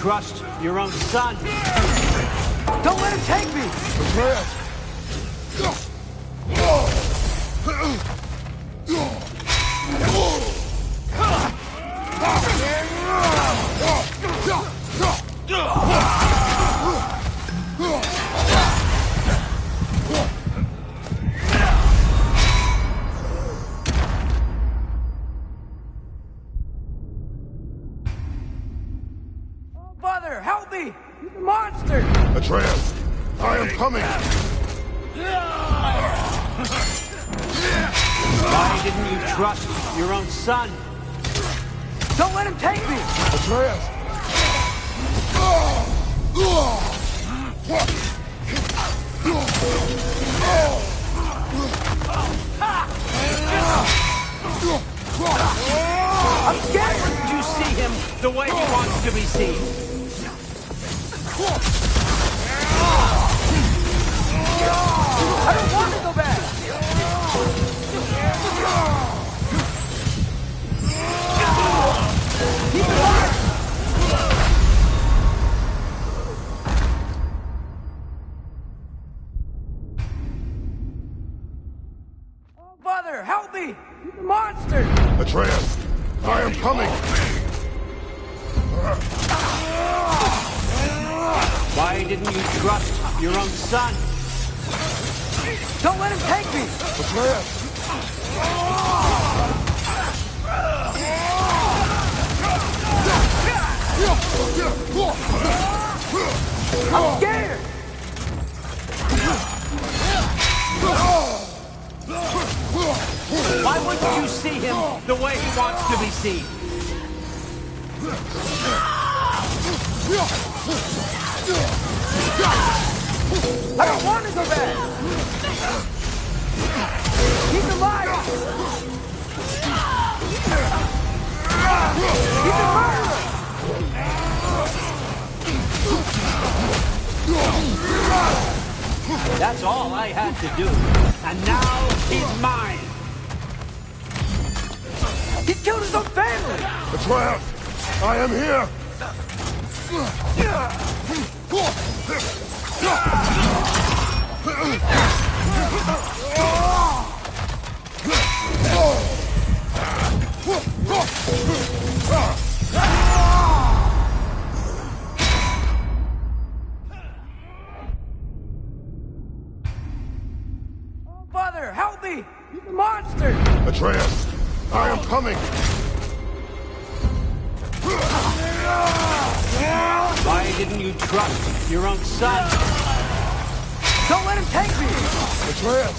trust your own son? Don't let him take me! Father, help me! He's a monster! Atreus, I am coming! Why didn't you trust your own son? Don't let him take me! Atreus! I'm scared! Why didn't you see him the way he wants to be seen? I don't want to go back! He's alive! Oh, Father, help me! He's a monster! Atreus, I am coming! Why didn't you trust your own son? Don't let him take me! Atreus! I'm scared! Why wouldn't you see him the way he wants to be seen? I don't want to go back! He's alive! He's a murderer! That's all I had to do. And now he's mine. He killed his own family! Atreus, I am here! Father, help me! He's a monster! Atreus, I am coming! Why didn't you trust your own son? Don't let him take me! Atreus!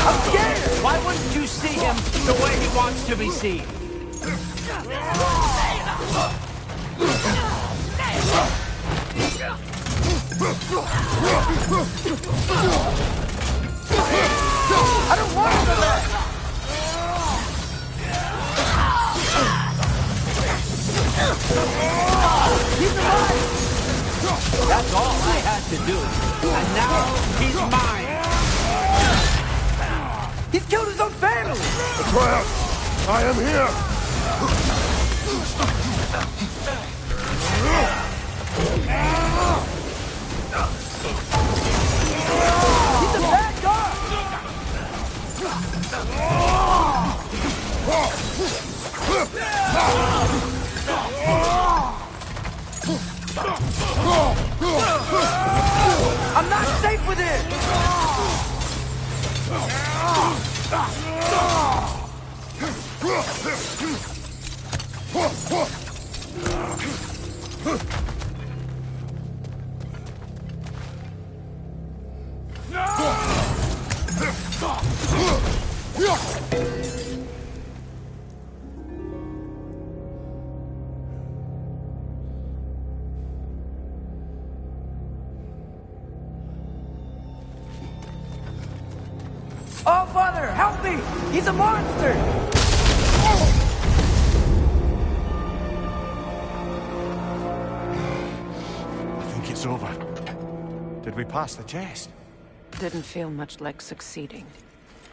I'm scared! Why wouldn't you see him the way he wants to be seen? I don't want to go back! He's alive! That's all I had to do. And now he's mine. He's killed his own family! Atreus, I am here! He's a bad guy! I'm not safe with it! Oh, Father, help me! He's a monster! Did we pass the test? Didn't feel much like succeeding.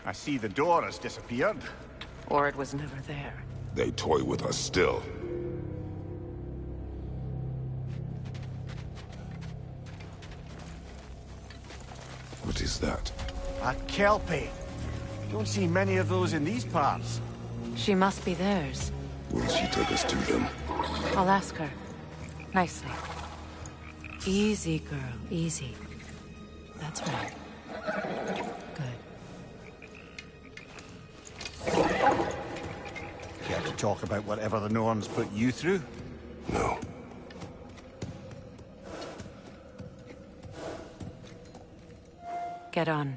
I see the door has disappeared. Or it was never there. They toy with us still. What is that? A Kelpie. Don't see many of those in these parts. She must be theirs. Will she take us to them? I'll ask her. Nicely. Easy, girl. Easy. That's right. Good. Care to talk about whatever the Norns put you through? No. Get on.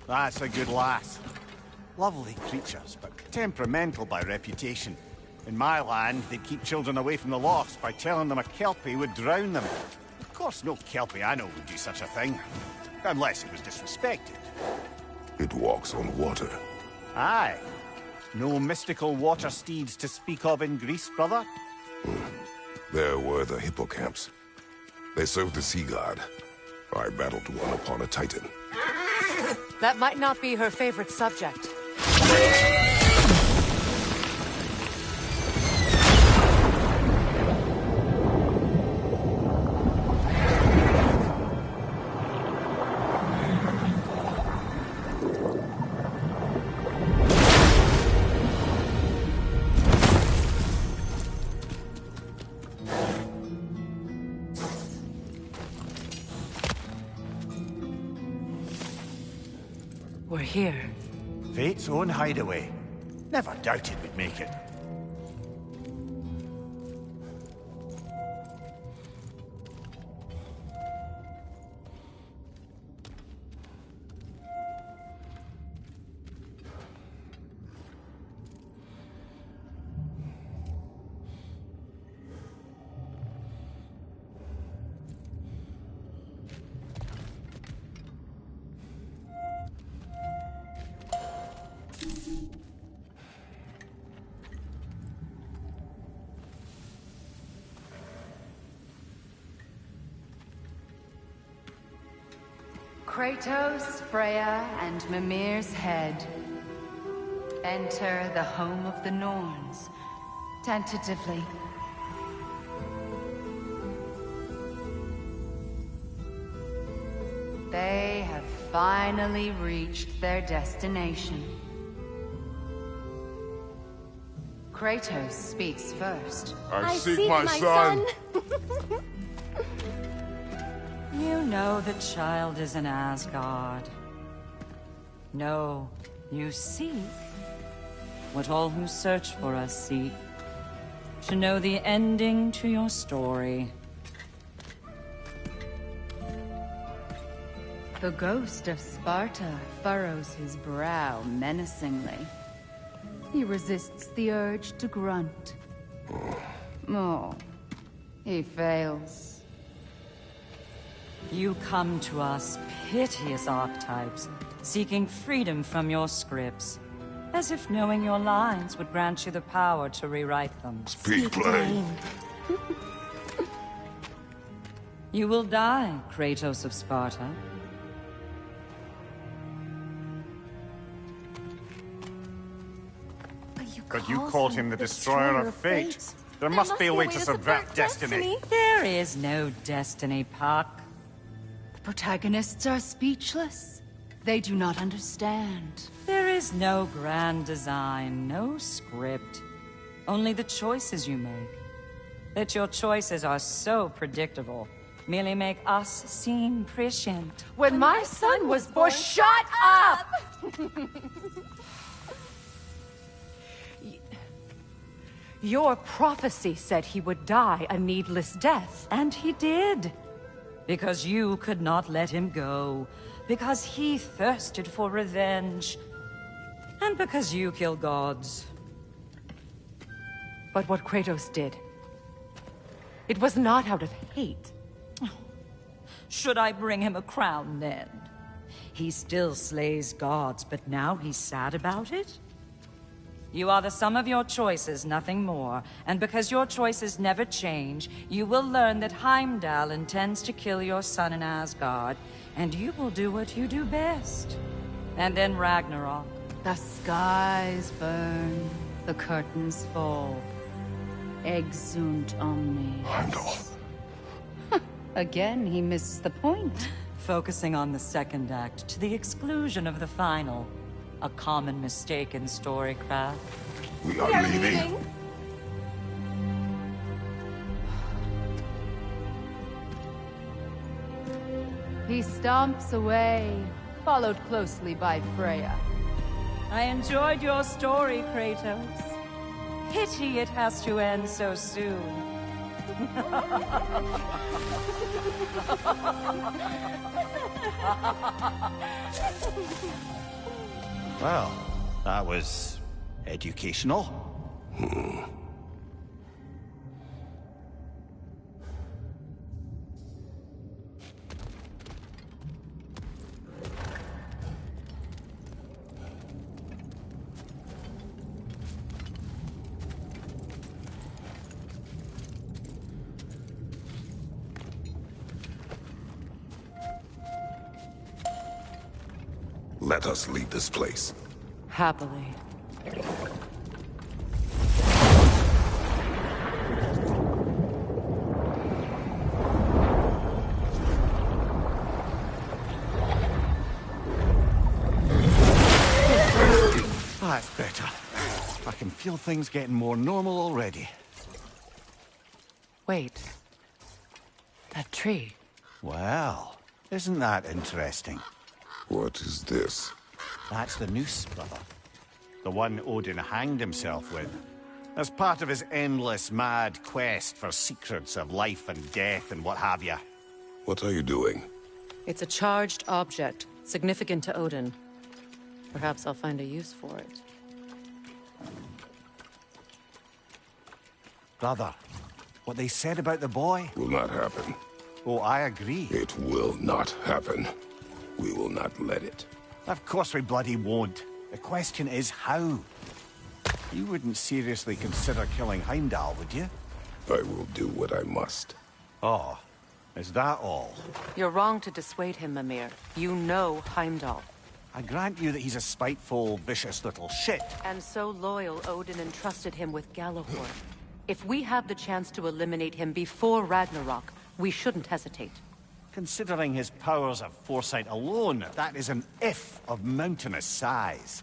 That's a good lass. Lovely creatures, but temperamental by reputation. In my land, they'd keep children away from the lochs by telling them a Kelpie would drown them. Of course, no Kelpie I know would do such a thing. Unless it was disrespected. It walks on water. Aye. No mystical water steeds to speak of in Greece, brother? There were the hippocamps. They served the sea god. I battled one upon a titan. That might not be her favorite subject. We're here. Fate's own hideaway. Never doubted we'd make it. Kratos, Freya, and Mimir's head. Enter the home of the Norns, tentatively. They have finally reached their destination. Kratos speaks first. I seek my son. You know the child is in Asgard. No, you seek what all who search for us seek. To know the ending to your story. The ghost of Sparta furrows his brow menacingly. He resists the urge to grunt. Oh, he fails. You come to us, piteous archetypes, seeking freedom from your scripts. As if knowing your lines would grant you the power to rewrite them. Speak plain. You will die, Kratos of Sparta. But you called him the destroyer of fate. There must be a way to subvert destiny. There is no destiny, Puck. The protagonists are speechless. They do not understand. There is no grand design, no script. Only the choices you make. That your choices are so predictable, merely make us seem prescient. When my son was born, shut up! Your prophecy said he would die a needless death. And he did. Because you could not let him go. Because he thirsted for revenge. And because you kill gods. But what Kratos did, it was not out of hate. Should I bring him a crown then? He still slays gods, but now he's sad about it? You are the sum of your choices, nothing more. And because your choices never change, you will learn that Heimdall intends to kill your son in Asgard, and you will do what you do best. And then Ragnarok. The skies burn, the curtains fall. Exunt omnes. Heimdall. Again, he misses the point. Focusing on the second act to the exclusion of the final. A common mistake in storycraft. We are leaving. He stomps away, followed closely by Freya. I enjoyed your story, Kratos. Pity it has to end so soon. Well, that was educational. Let us leave this place. Happily. That's better. I can feel things getting more normal already. Wait. That tree. Well, isn't that interesting? What is this? That's the noose, brother. The one Odin hanged himself with. As part of his endless, mad quest for secrets of life and death and what have you. What are you doing? It's a charged object, significant to Odin. Perhaps I'll find a use for it. Brother, what they said about the boy? Will not happen. Oh, I agree. It will not happen. We will not let it. Of course we bloody won't. The question is how. You wouldn't seriously consider killing Heimdall, would you? I will do what I must. Oh, is that all? You're wrong to dissuade him, Mimir. You know Heimdall. I grant you that he's a spiteful, vicious little shit. And so loyal, Odin entrusted him with Gjallarhorn. If we have the chance to eliminate him before Ragnarok, we shouldn't hesitate. Considering his powers of foresight alone, that is an if of mountainous size.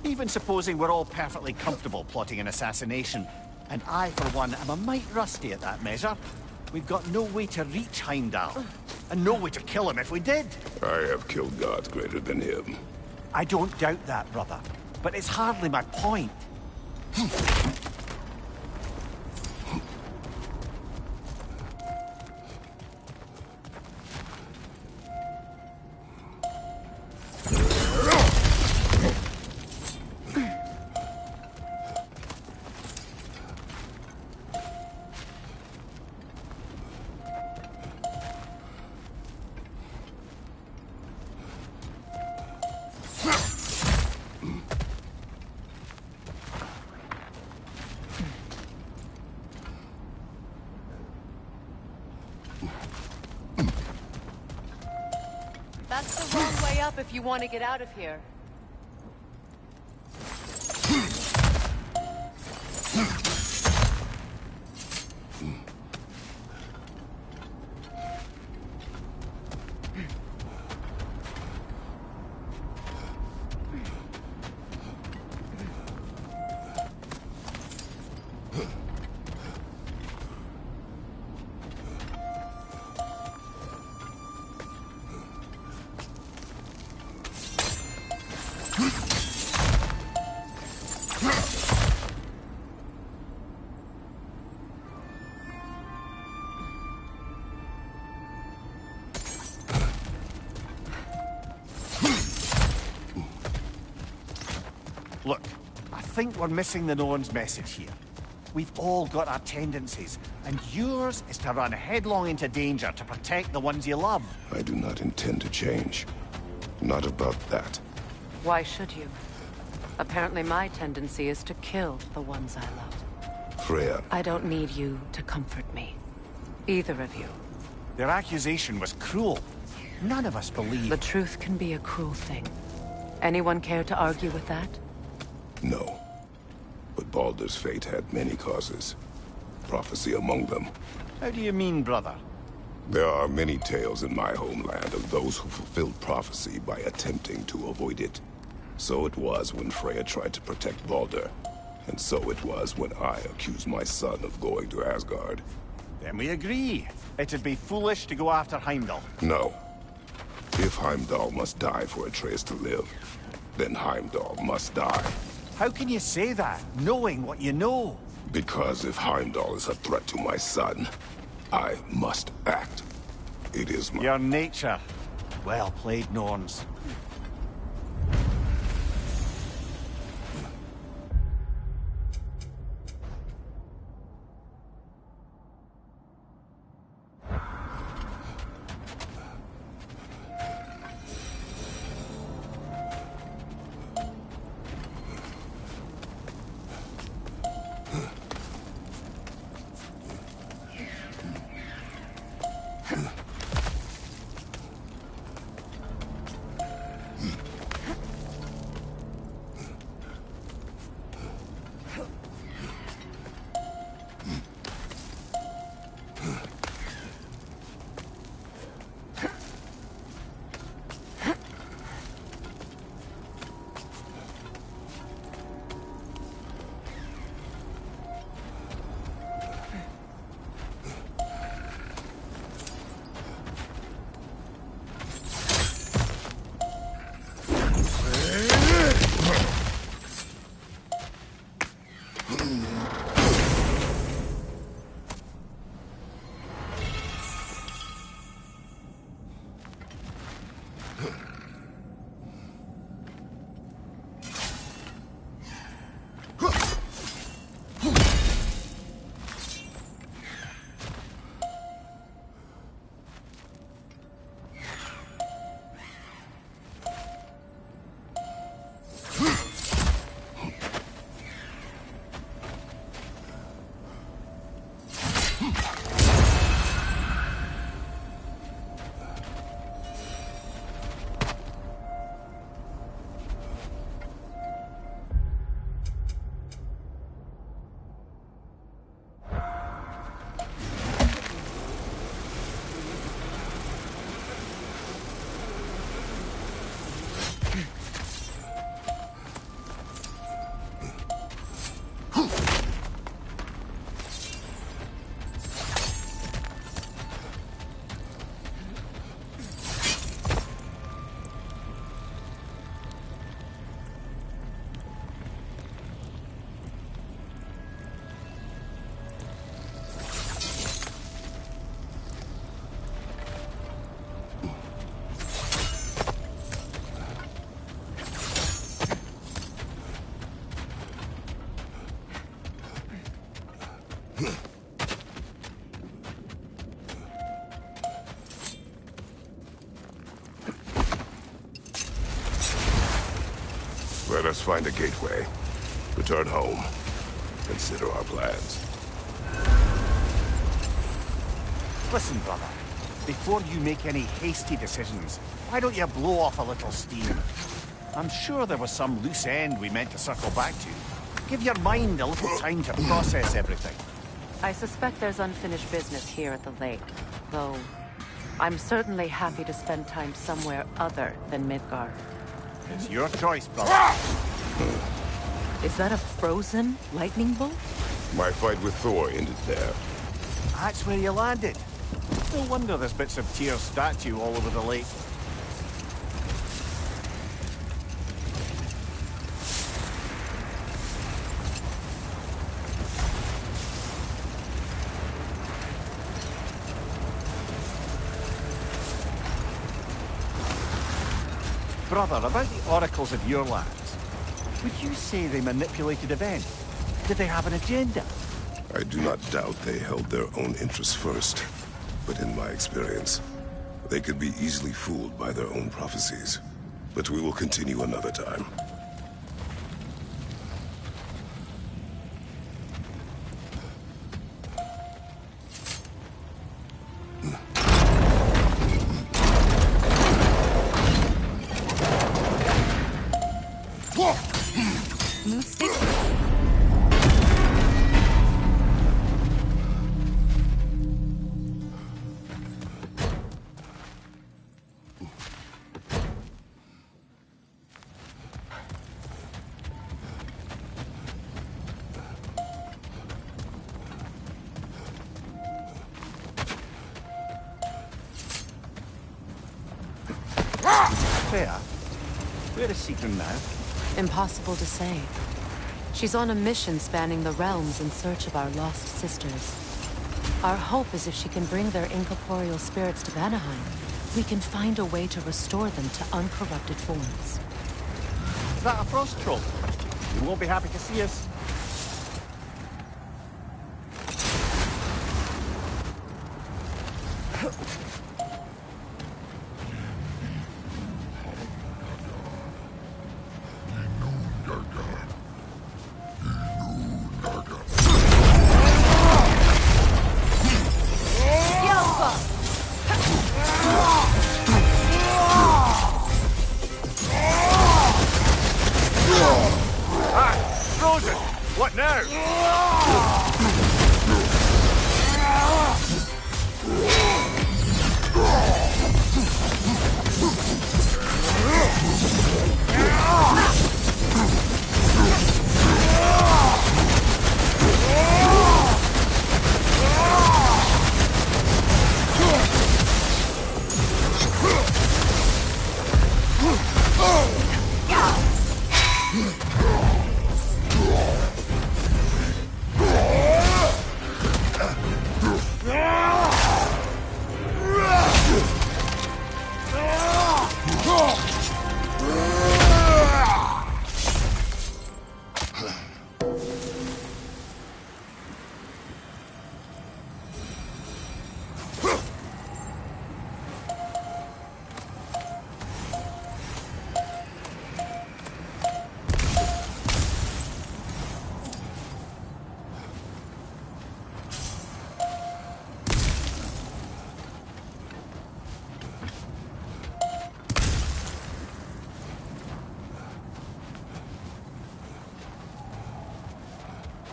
Even supposing we're all perfectly comfortable plotting an assassination, and I, for one, am a mite rusty at that measure, we've got no way to reach Heimdall, and no way to kill him if we did. I have killed gods greater than him. I don't doubt that, brother, but it's hardly my point. That's the wrong way up if you want to get out of here. Look, I think we're missing the Norn's message here. We've all got our tendencies, and yours is to run headlong into danger to protect the ones you love. I do not intend to change. Not about that. Why should you? Apparently my tendency is to kill the ones I love. Freya, I don't need you to comfort me. Either of you. Their accusation was cruel. None of us believe... The truth can be a cruel thing. Anyone care to argue with that? no. But Baldur's fate had many causes. Prophecy among them. How do you mean, brother? There are many tales in my homeland of those who fulfilled prophecy by attempting to avoid it. So it was when Freya tried to protect Baldur. And so it was when I accused my son of going to Asgard. Then we agree. It'd be foolish to go after Heimdall. No. If Heimdall must die for Atreus to live, then Heimdall must die. How can you say that, knowing what you know? Because if Heimdall is a threat to my son, I must act. It is my... Your nature. Well played, Norns. Let us find a gateway. Return home. Consider our plans. Listen, brother. before you make any hasty decisions, why don't you blow off a little steam? I'm sure there was some loose end we meant to circle back to. Give your mind a little time to process everything. I suspect there's unfinished business here at the lake, though I'm certainly happy to spend time somewhere other than Midgard. It's your choice, brother. Is that a frozen lightning bolt? My fight with Thor ended there. That's where you landed. No wonder there's bits of Tyr's statue all over the lake. Brother, about the oracles of your lands, would you say they manipulated events? Did they have an agenda? I do not doubt they held their own interests first. But in my experience, they could be easily fooled by their own prophecies. But we will continue another time. Move stick. Freya, where is Sigrun now? Impossible to say. She's on a mission spanning the realms in search of our lost sisters. Our hope is if she can bring their incorporeal spirits to Vanaheim, we can find a way to restore them to uncorrupted forms. Is that a frost troll? You won't be happy to see us. Frozen! What now?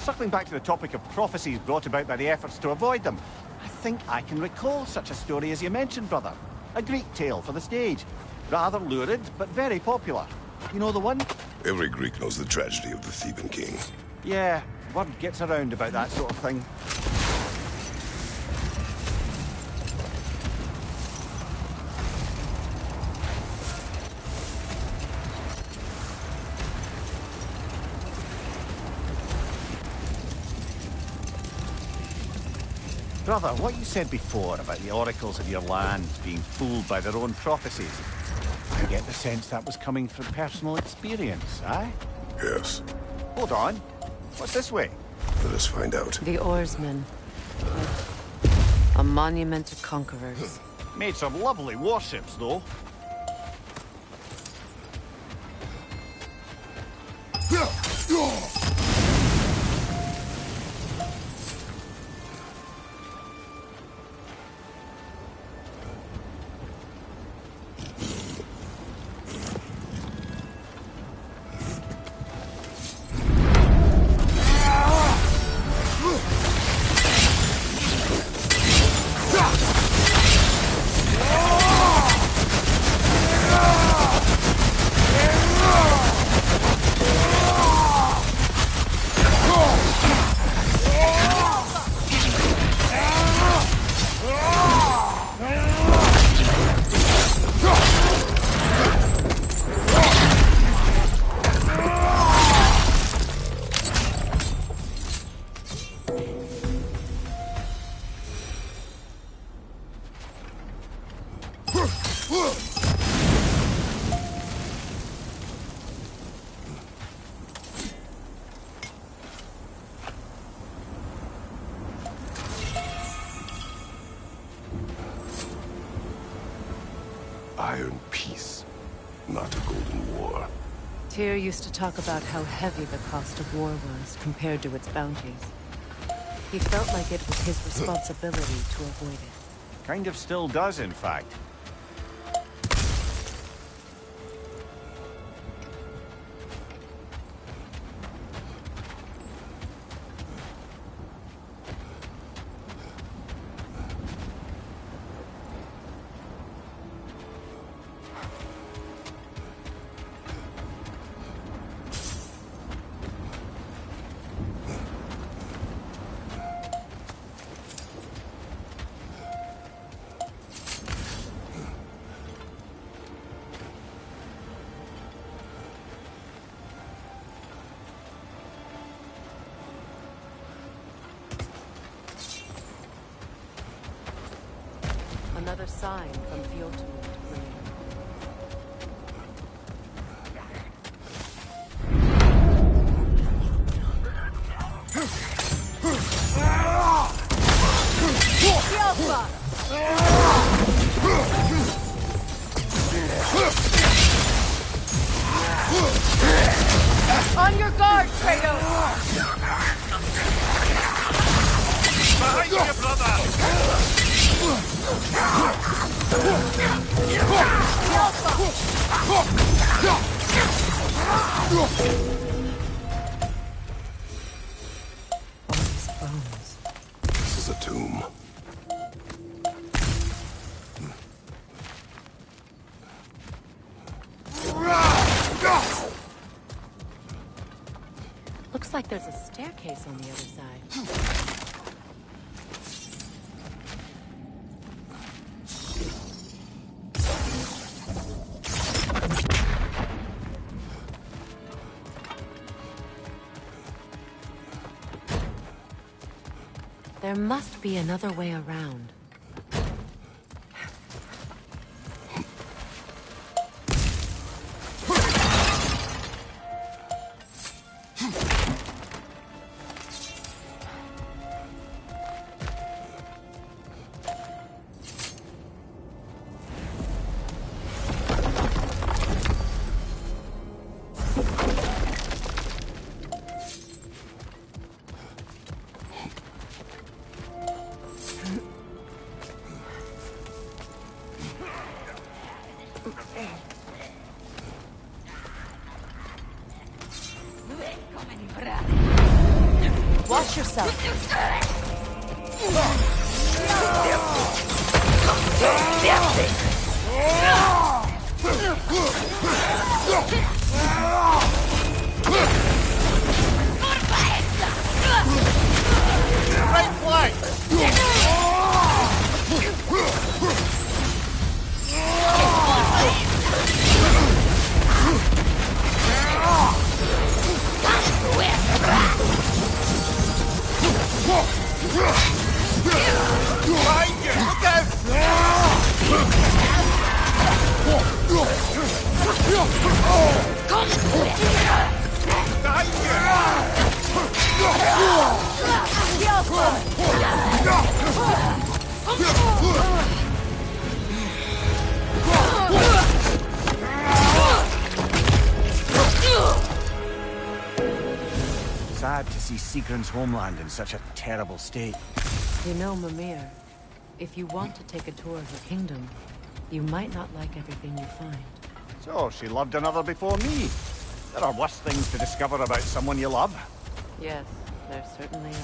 Circling back to the topic of prophecies brought about by the efforts to avoid them, I think I can recall such a story as you mentioned, brother. A Greek tale for the stage. Rather lurid, but very popular. You know the one? Every Greek knows the tragedy of the Theban king. Yeah, word gets around about that sort of thing. Brother, what you said before about the oracles of your land being fooled by their own prophecies, I get the sense that was coming from personal experience, aye? Yes. Hold on. What's this way? Let us find out. The oarsmen. A monument to conquerors. Made some lovely warships, though. Iron peace, not a golden war. Tyr used to talk about how heavy the cost of war was compared to its bounties. He felt like it was his responsibility to avoid it. Kind of still does, in fact. Another sign from Fjotund. On your guard, Kratos! Behind you, brother! Bones. This is a tomb. Looks like there's a staircase on the other side. There must be another way around. Watch yourself. Right flank! Behind you! Look out! Sad to see Sigrun's homeland in such a terrible state. You know, Mimir, if you want to take a tour of her kingdom, you might not like everything you find. So, she loved another before me. There are worse things to discover about someone you love. Yes, there certainly are.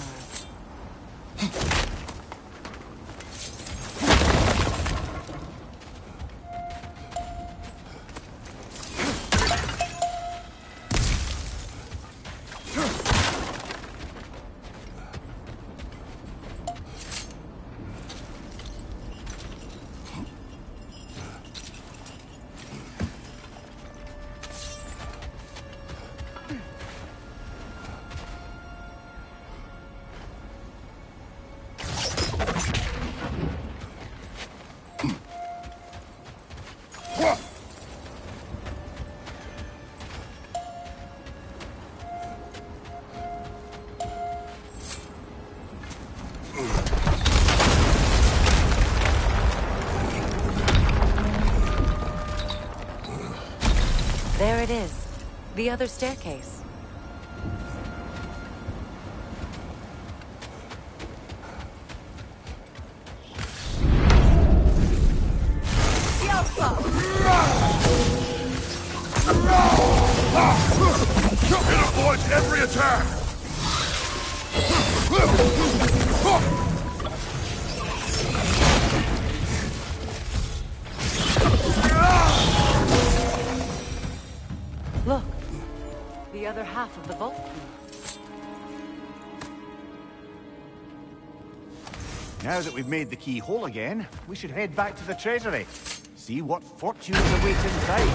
There it is. The other staircase. It avoids every attack! Look. The other half of the vault key. Now that we've made the key whole again, we should head back to the treasury. See what fortunes await inside.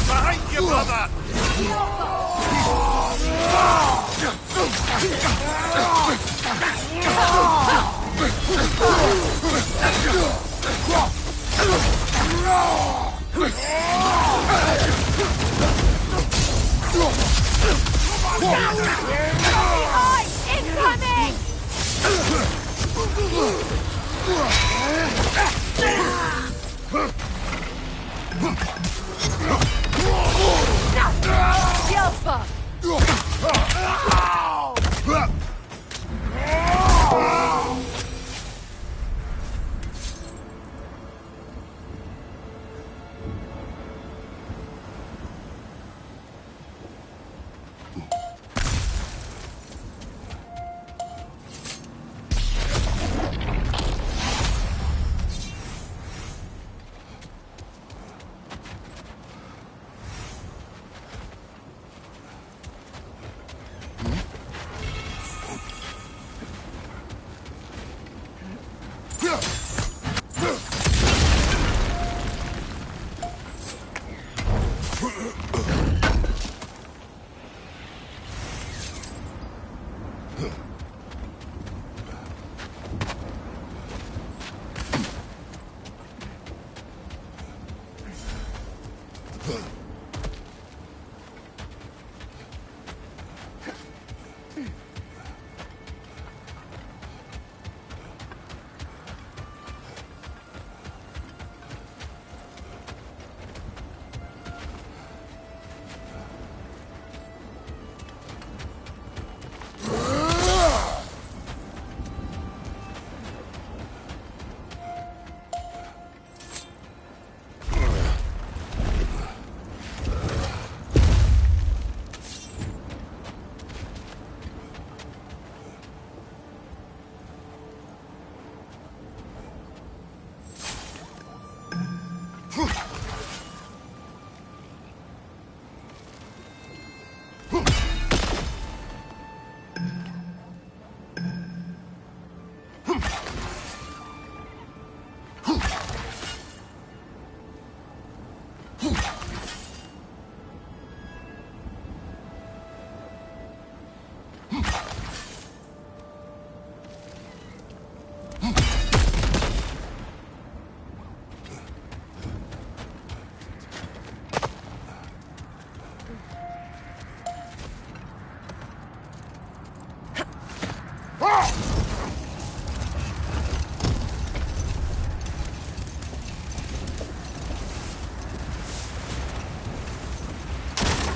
Behind you, brother! Incoming! Yelpa!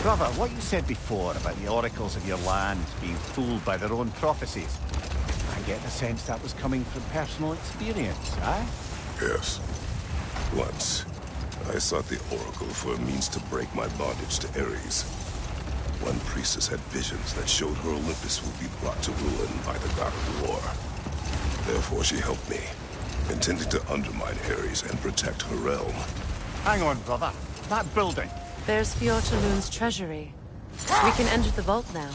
Brother, what you said before about the oracles of your land being fooled by their own prophecies, I get the sense that was coming from personal experience, eh? Yes. Once, I sought the Oracle for a means to break my bondage to Ares. One priestess had visions that showed her Olympus would be brought to ruin by the god of war. Therefore she helped me, intending to undermine Ares and protect her realm. Hang on, brother. That building. There's Fjortaloon's treasury. We can enter the vault now.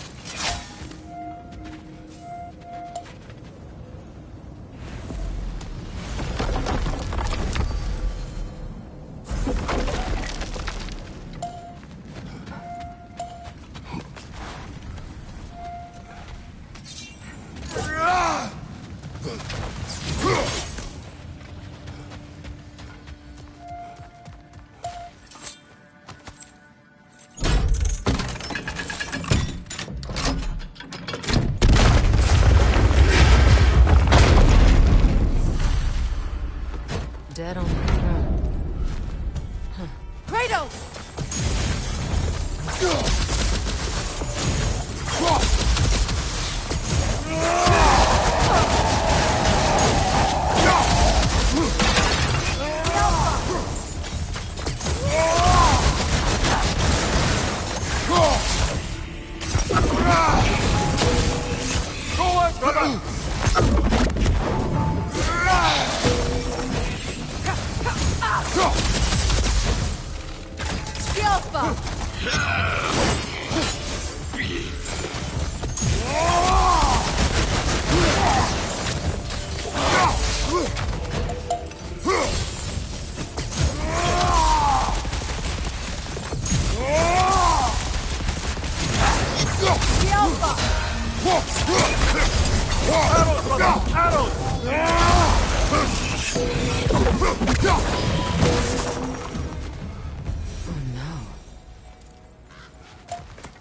Dead on the throne. Huh. Kratos!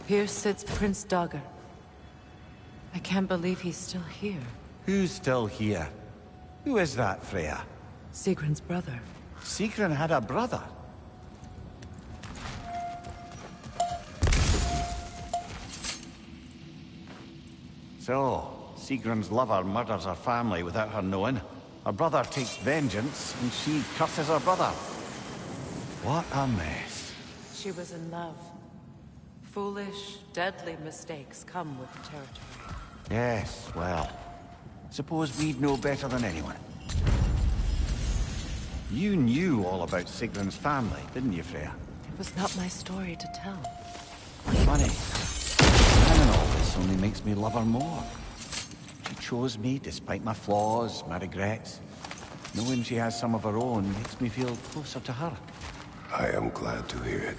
Here sits Prince Dagger. I can't believe he's still here. Who's still here? Who is that, Freya? Sigrun's brother. Sigrun had a brother. So, Sigrun's lover murders her family without her knowing. Her brother takes vengeance, and she curses her brother. What a mess. She was in love. Foolish, deadly mistakes come with the territory. Yes, well, suppose we'd know better than anyone. You knew all about Sigrun's family, didn't you, Freya? It was not my story to tell. Funny. Knowing all this only makes me love her more. She chose me despite my flaws, my regrets. Knowing she has some of her own makes me feel closer to her. I am glad to hear it.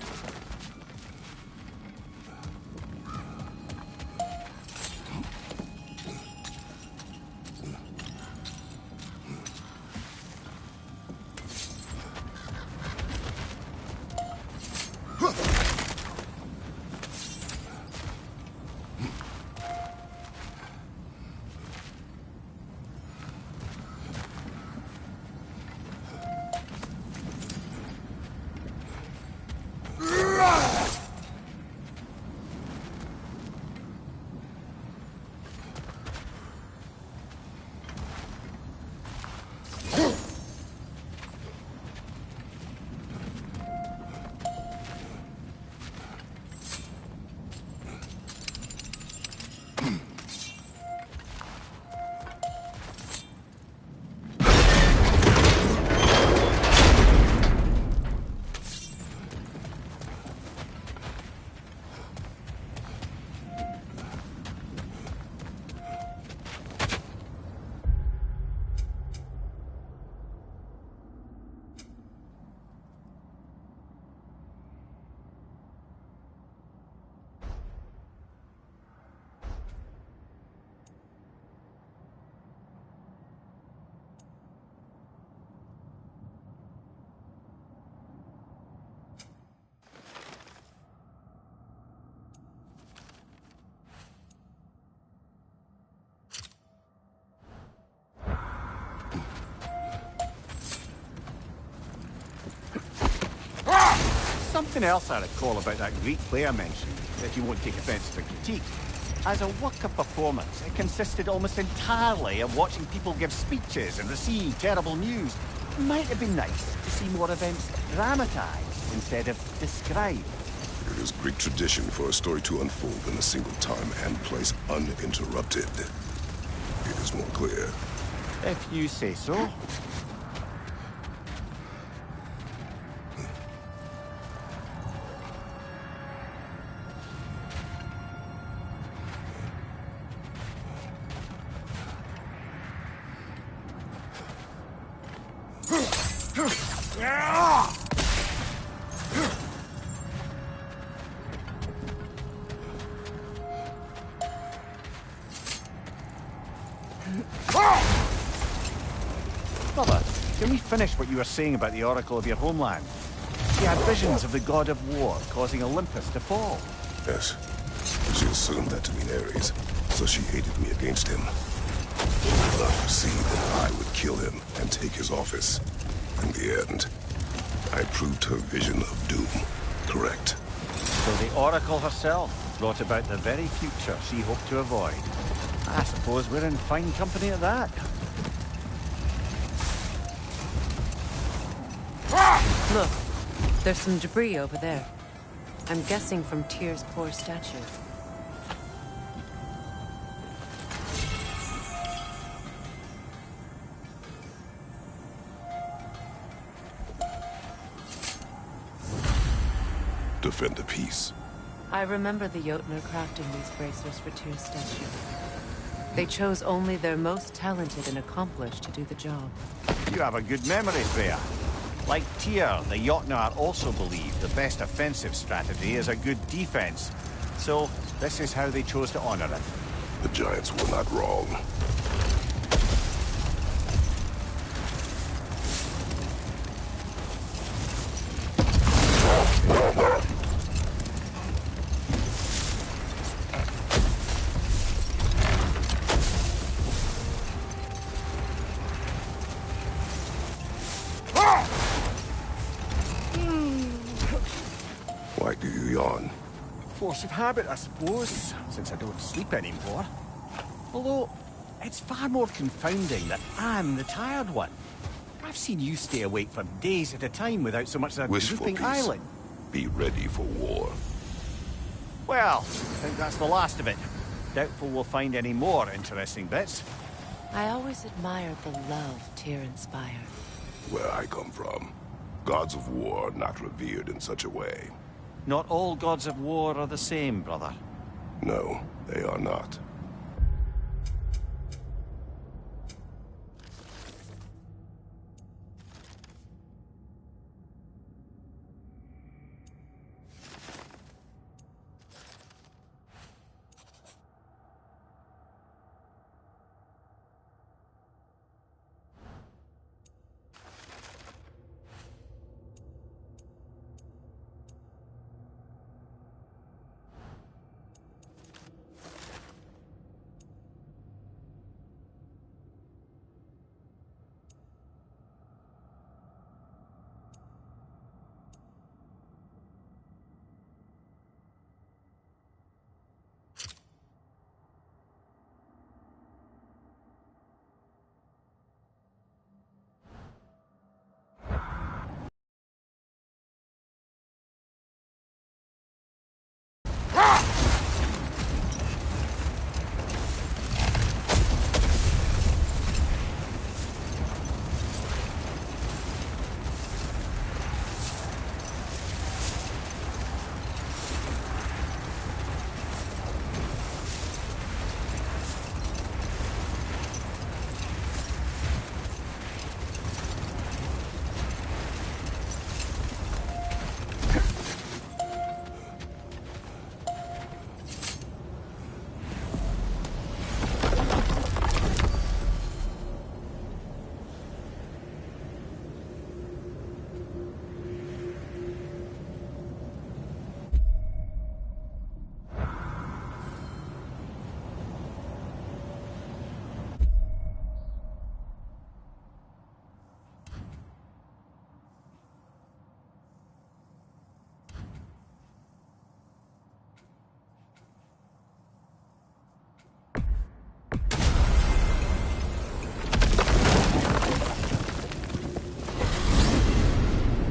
Something else I recall about that Greek play I mentioned, if you won't take offence to critique. As a work of performance, it consisted almost entirely of watching people give speeches and receive terrible news. It might have been nice to see more events dramatized instead of described. It is Greek tradition for a story to unfold in a single time and place uninterrupted. It is more clear. If you say so. Brother, can we finish what you were saying about the Oracle of your homeland? She had visions of the god of war causing Olympus to fall. Yes. She assumed that to mean Ares, so she hated me against him. She did not foresee that I would kill him and take his office. In the end, I proved her vision of doom correct. So the Oracle herself brought about the very future she hoped to avoid. I suppose we're in fine company at that. Look, there's some debris over there. I'm guessing from Tyr's poor statue. Defend the peace. I remember the Jotnar crafting these bracers for Tyr's statue. They chose only their most talented and accomplished to do the job. You have a good memory, Freya. Like Tyr, the Jotnar also believe the best offensive strategy is a good defense. So, this is how they chose to honor it. The Giants were not wrong. Why do you yawn? Force of habit, I suppose, since I don't sleep anymore. Although, it's far more confounding that I'm the tired one. I've seen you stay awake for days at a time without so much as a Wish for drooping peace. eyelid. Be ready for war. Well, I think that's the last of it. Doubtful we'll find any more interesting bits. I always admired the love Tyr inspired. Where I come from, gods of war are not revered in such a way. Not all gods of war are the same, brother. No, they are not.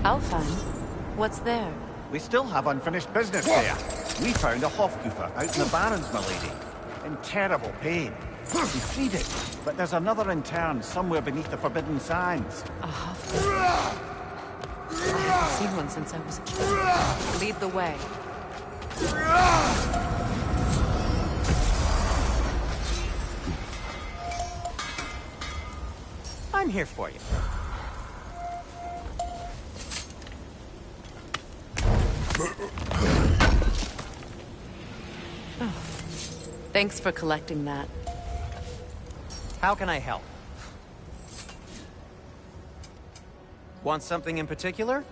I'll find. What's there? We still have unfinished business there. We found a Hofgufer out in the Barrens, my lady. In terrible pain. We freed it, but there's another intern somewhere beneath the Forbidden Sands. A Hofgufer. I haven't seen one since I was a child. Lead the way. I'm here for you. Oh. Thanks for collecting that. How can I help? Want something in particular?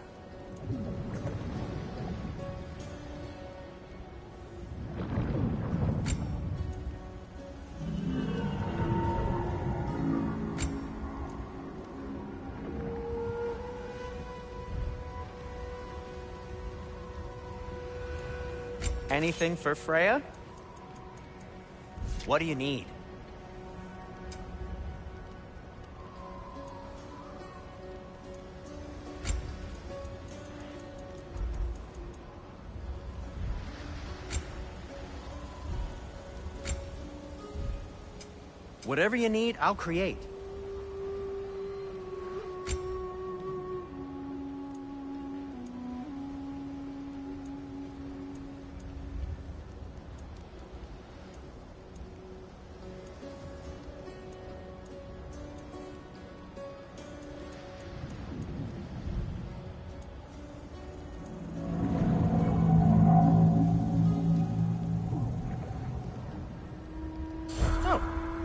Anything for Freya? What do you need? Whatever you need, I'll create.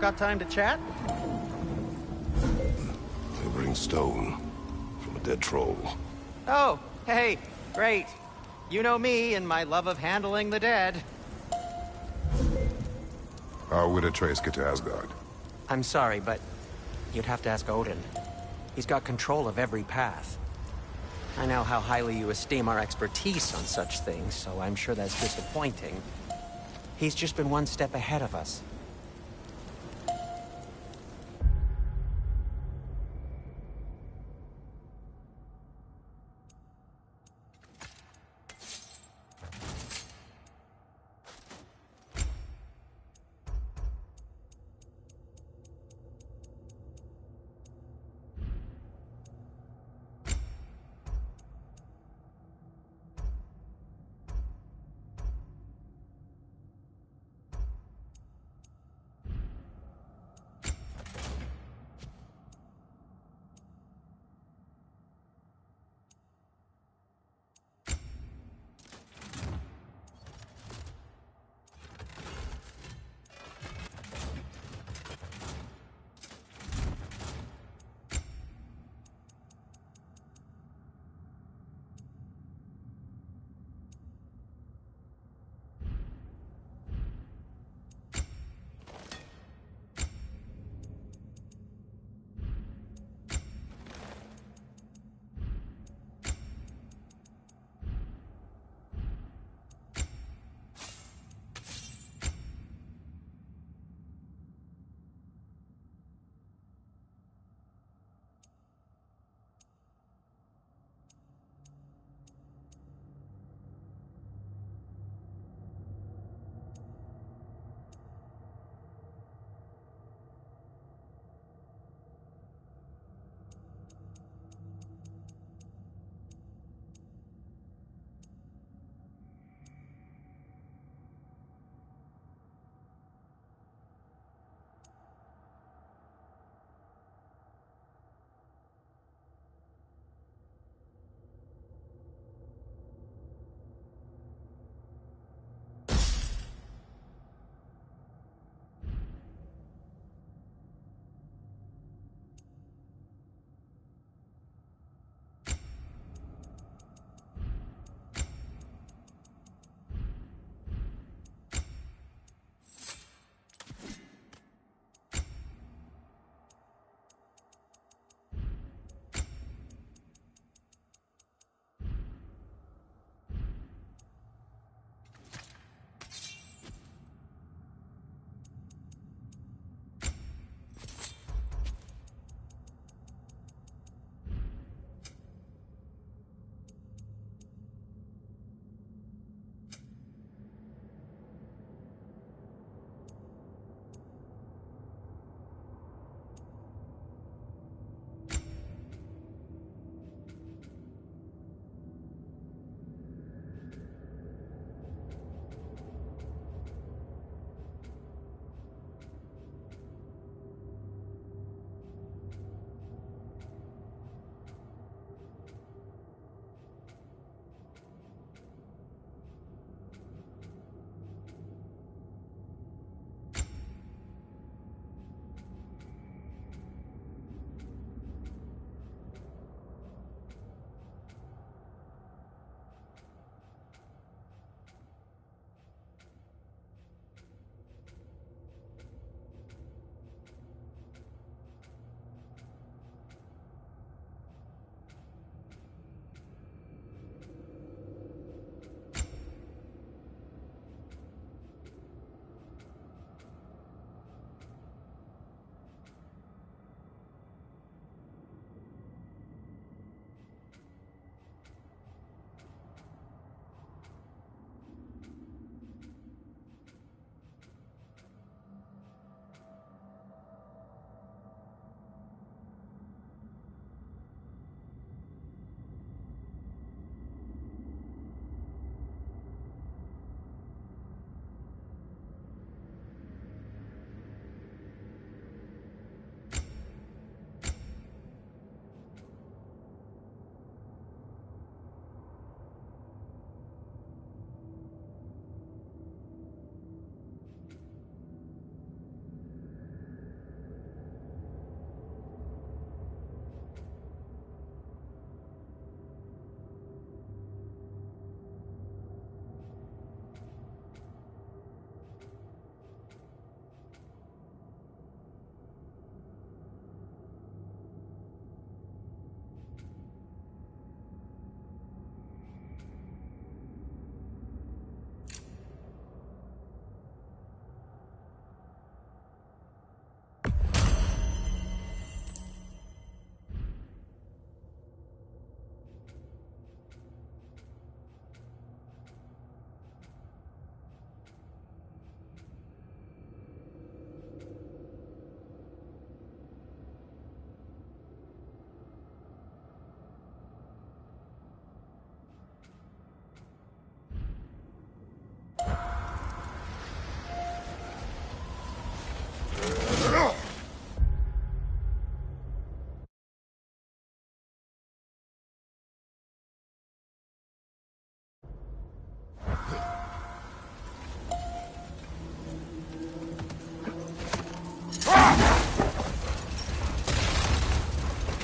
Got time to chat? They bring stone from a dead troll. Oh, hey, great. You know me and my love of handling the dead. How would Atreus get to Asgard? I'm sorry, but you'd have to ask Odin. He's got control of every path. I know how highly you esteem our expertise on such things, so I'm sure that's disappointing. He's just been one step ahead of us.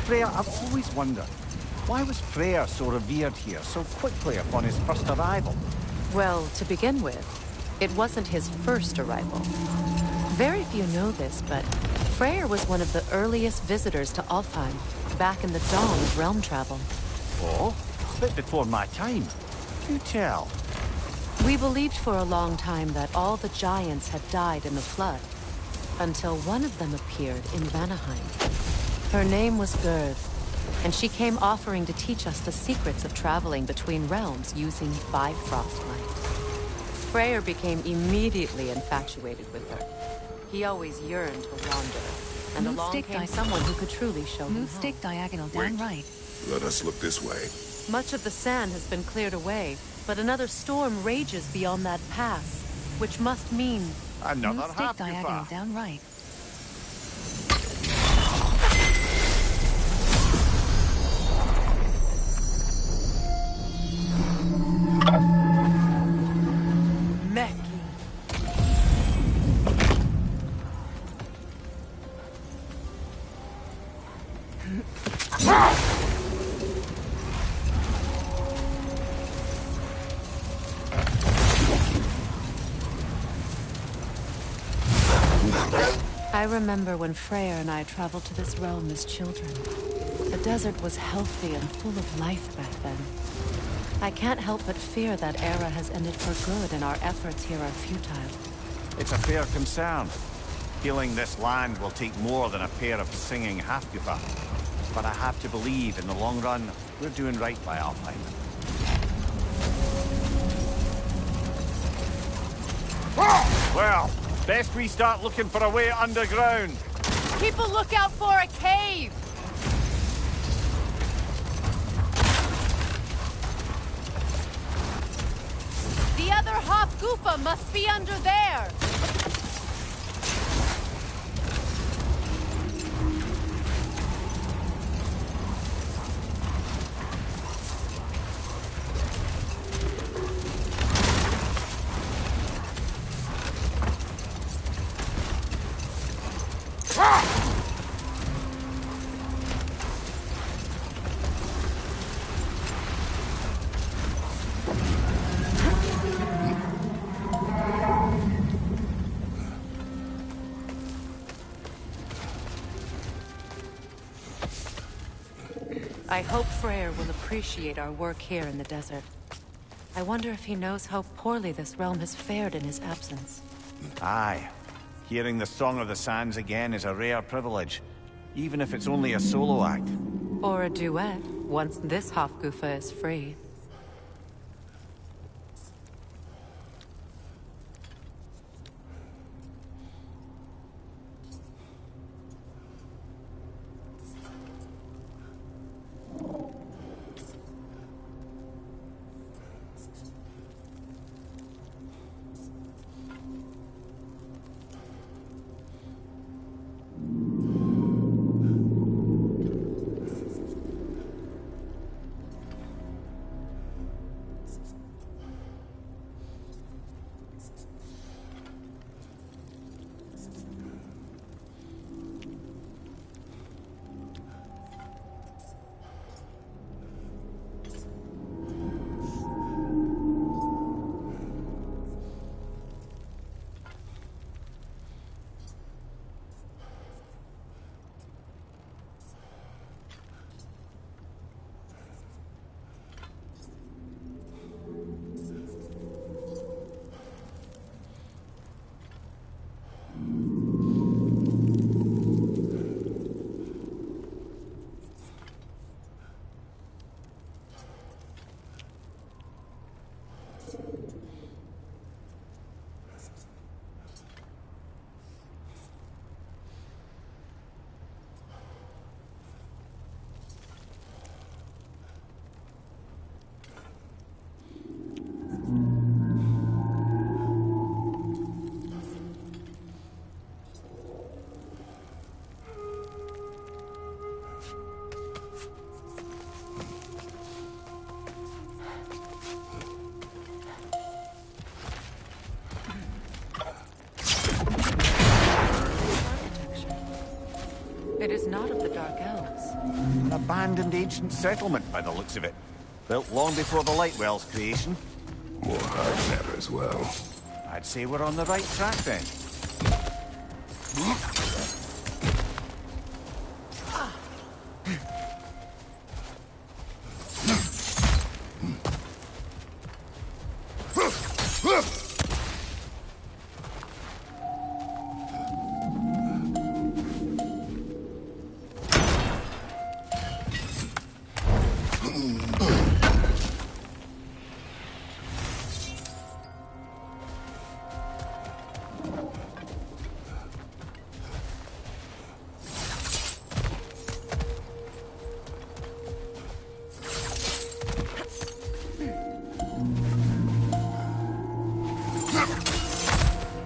Freya, I've always wondered, why was Freya so revered here so quickly upon his first arrival? Well, to begin with, it wasn't his first arrival. Very few know this, but Freyr was one of the earliest visitors to Alfheim, back in the dawn of realm travel. Oh, a bit before my time. Do tell. We believed for a long time that all the giants had died in the flood, until one of them appeared in Vanaheim. Her name was Gerd, and she came offering to teach us the secrets of traveling between realms using Bifrost light. Freyr became immediately infatuated with her. He always yearned to wander, and along came someone who could truly show him Move stick diagonal down right. Let us look this way. Much of the sand has been cleared away, but another storm rages beyond that pass, which must mean... Another Move stick half diagonal Gufa. down right. I remember when Freyr and I traveled to this realm as children. The desert was healthy and full of life back then. I can't help but fear that era has ended for good and our efforts here are futile. It's a fair concern. Healing this land will take more than a pair of singing half-Gufa. But I have to believe, in the long run, we're doing right by Alfheim. Well, best we start looking for a way underground. Keep a lookout for a cave! The other half Gufa must be under there! I hope Freyr will appreciate our work here in the desert. I wonder if he knows how poorly this realm has fared in his absence. Aye. Hearing the Song of the Sands again is a rare privilege, even if it's only a solo act. Or a duet, once this half-Gufa is free. It is not of the Dark Elves. An abandoned ancient settlement, by the looks of it. Built long before the Lightwell's creation. More hard matter as well. I'd say we're on the right track then.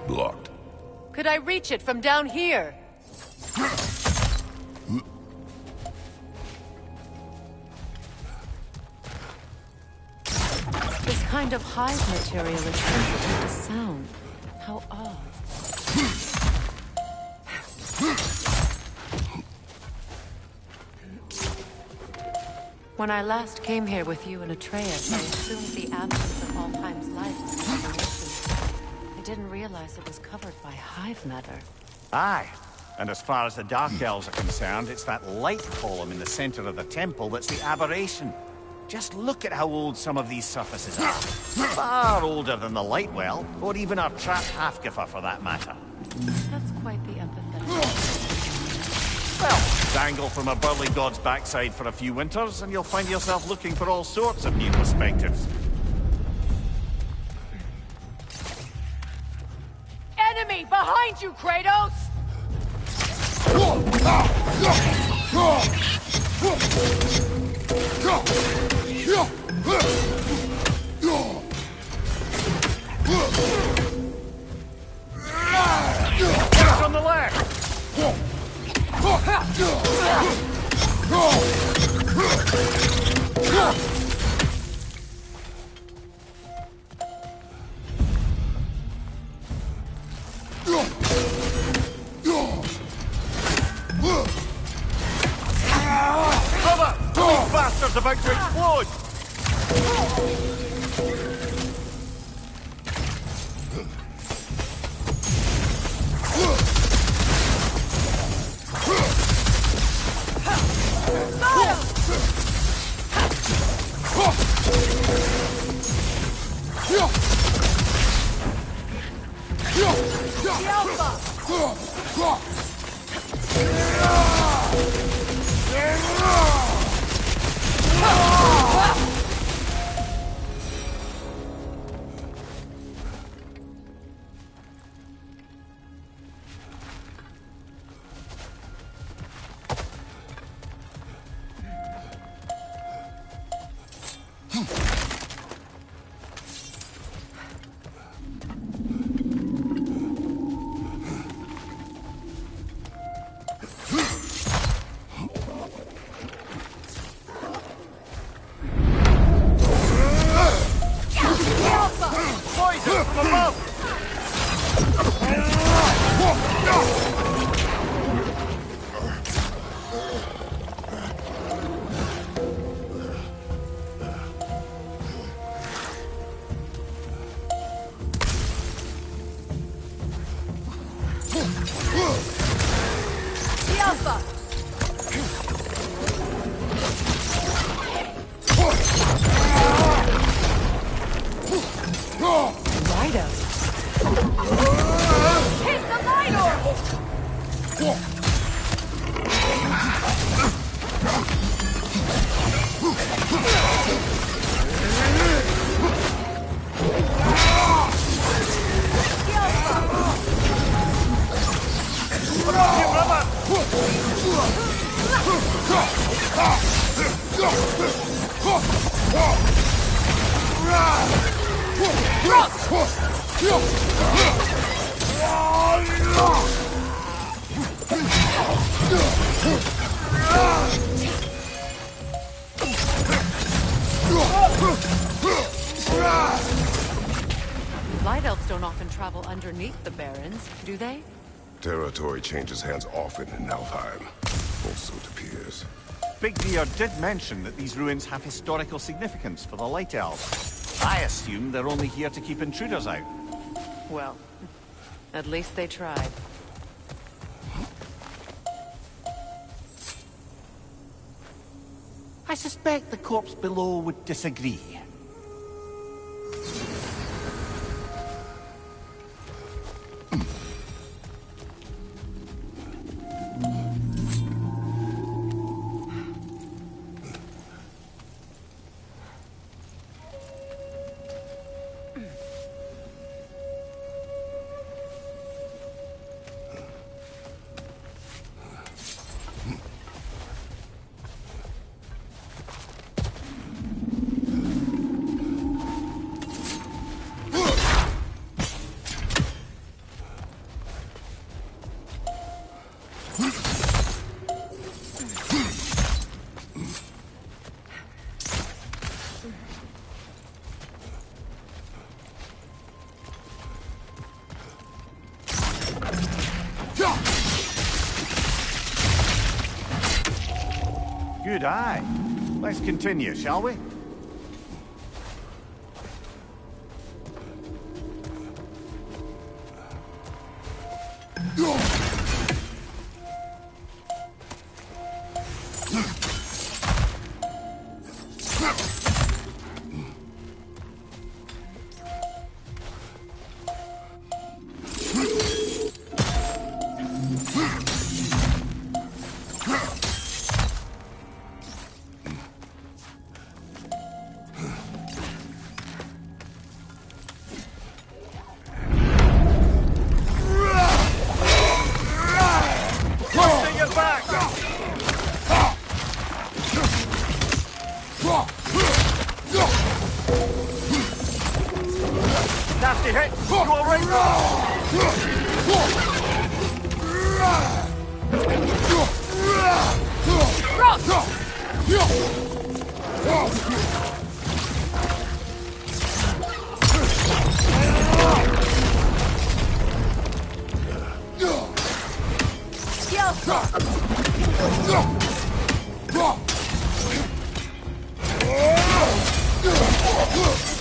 Blocked. Could I reach it from down here? This kind of hive material is sensitive to sound. How odd. When I last came here with you and Atreus, I assumed the absence of Alfheim's life was an aberration. I didn't realize it was covered by hive matter. Aye. And as far as the Dark Elves are concerned, it's that light column in the center of the temple that's the aberration. Just look at how old some of these surfaces are. Far older than the Lightwell, or even our trapped Halfgiffer for that matter. That's quite the empathetic. Well, dangle from a burly god's backside for a few winters, and you'll find yourself looking for all sorts of new perspectives. Enemy behind you, Kratos! Catch on the left! Brother! These bastards about to explode! Poison from above! The Alpha! Right up. Hit the light orb! Light elves don't often travel underneath the barrens, do they? Territory changes hands often in Alfheim. Also it appears. Big Deer did mention that these ruins have historical significance for the Light Elves. I assume they're only here to keep intruders out. Well, at least they tried. I suspect the corpse below would disagree. Good eye. Let's continue, shall we? Nasty hit! You alright?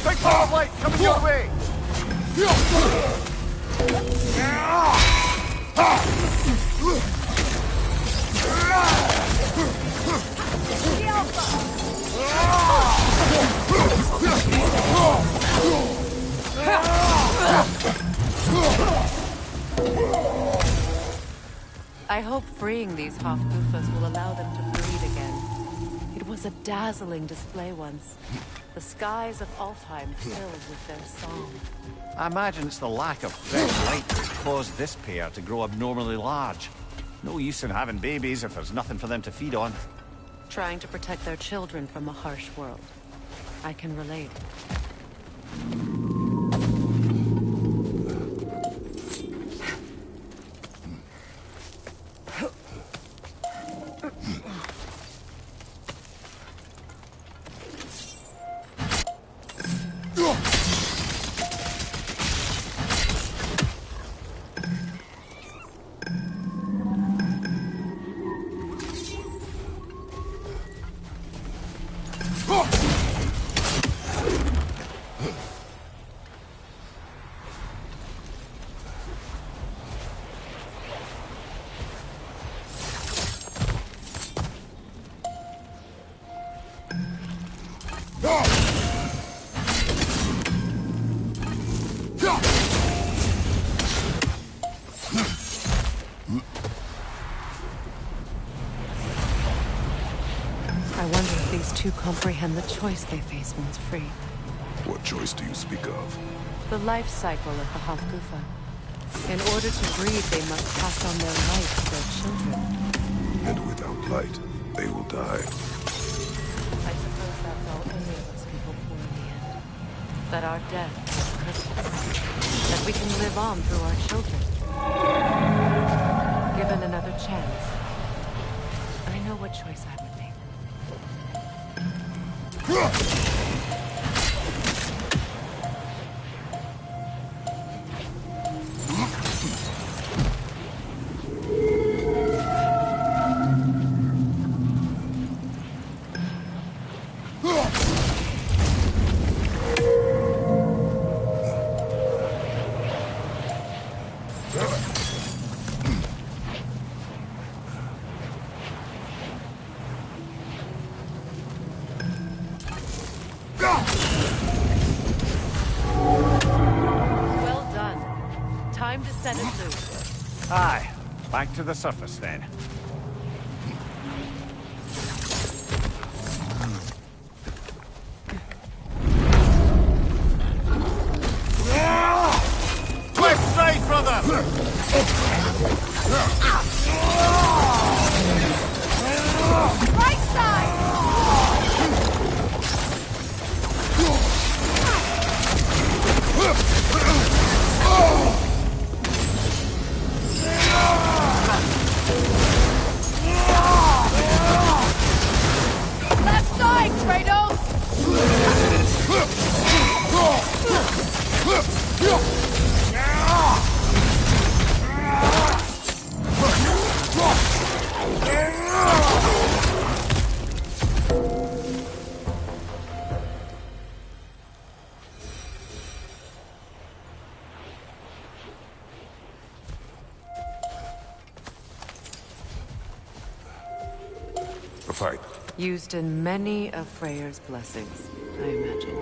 Big ball of light coming your way! I hope freeing these half-goofers will allow them to breathe again. It was a dazzling display once. The skies of Alfheim filled with their song. I imagine it's the lack of fresh light that's caused this pair to grow abnormally large. No use in having babies if there's nothing for them to feed on. Trying to protect their children from a harsh world. I can relate. I wonder if these two comprehend the choice they face once free. What choice do you speak of? The life cycle of the Hofgufa. In order to breed, they must pass on their light to their children. And without light, they will die. I suppose that's all any of us can hope for in the end. That our death is purpose. That we can live on through our children. Given another chance, I know what choice I would make. Aye, back to the surface then. Left side, brother! Right side! Left side, Kratos! A fight. Used in many of Freyr's blessings, I imagine.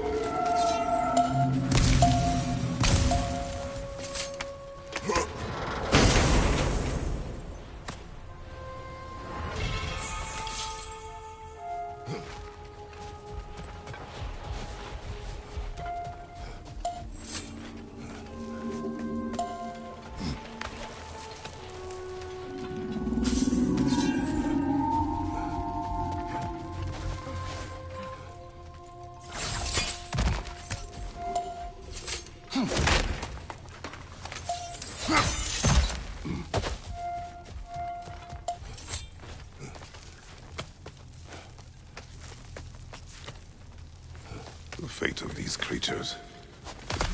The fate of these creatures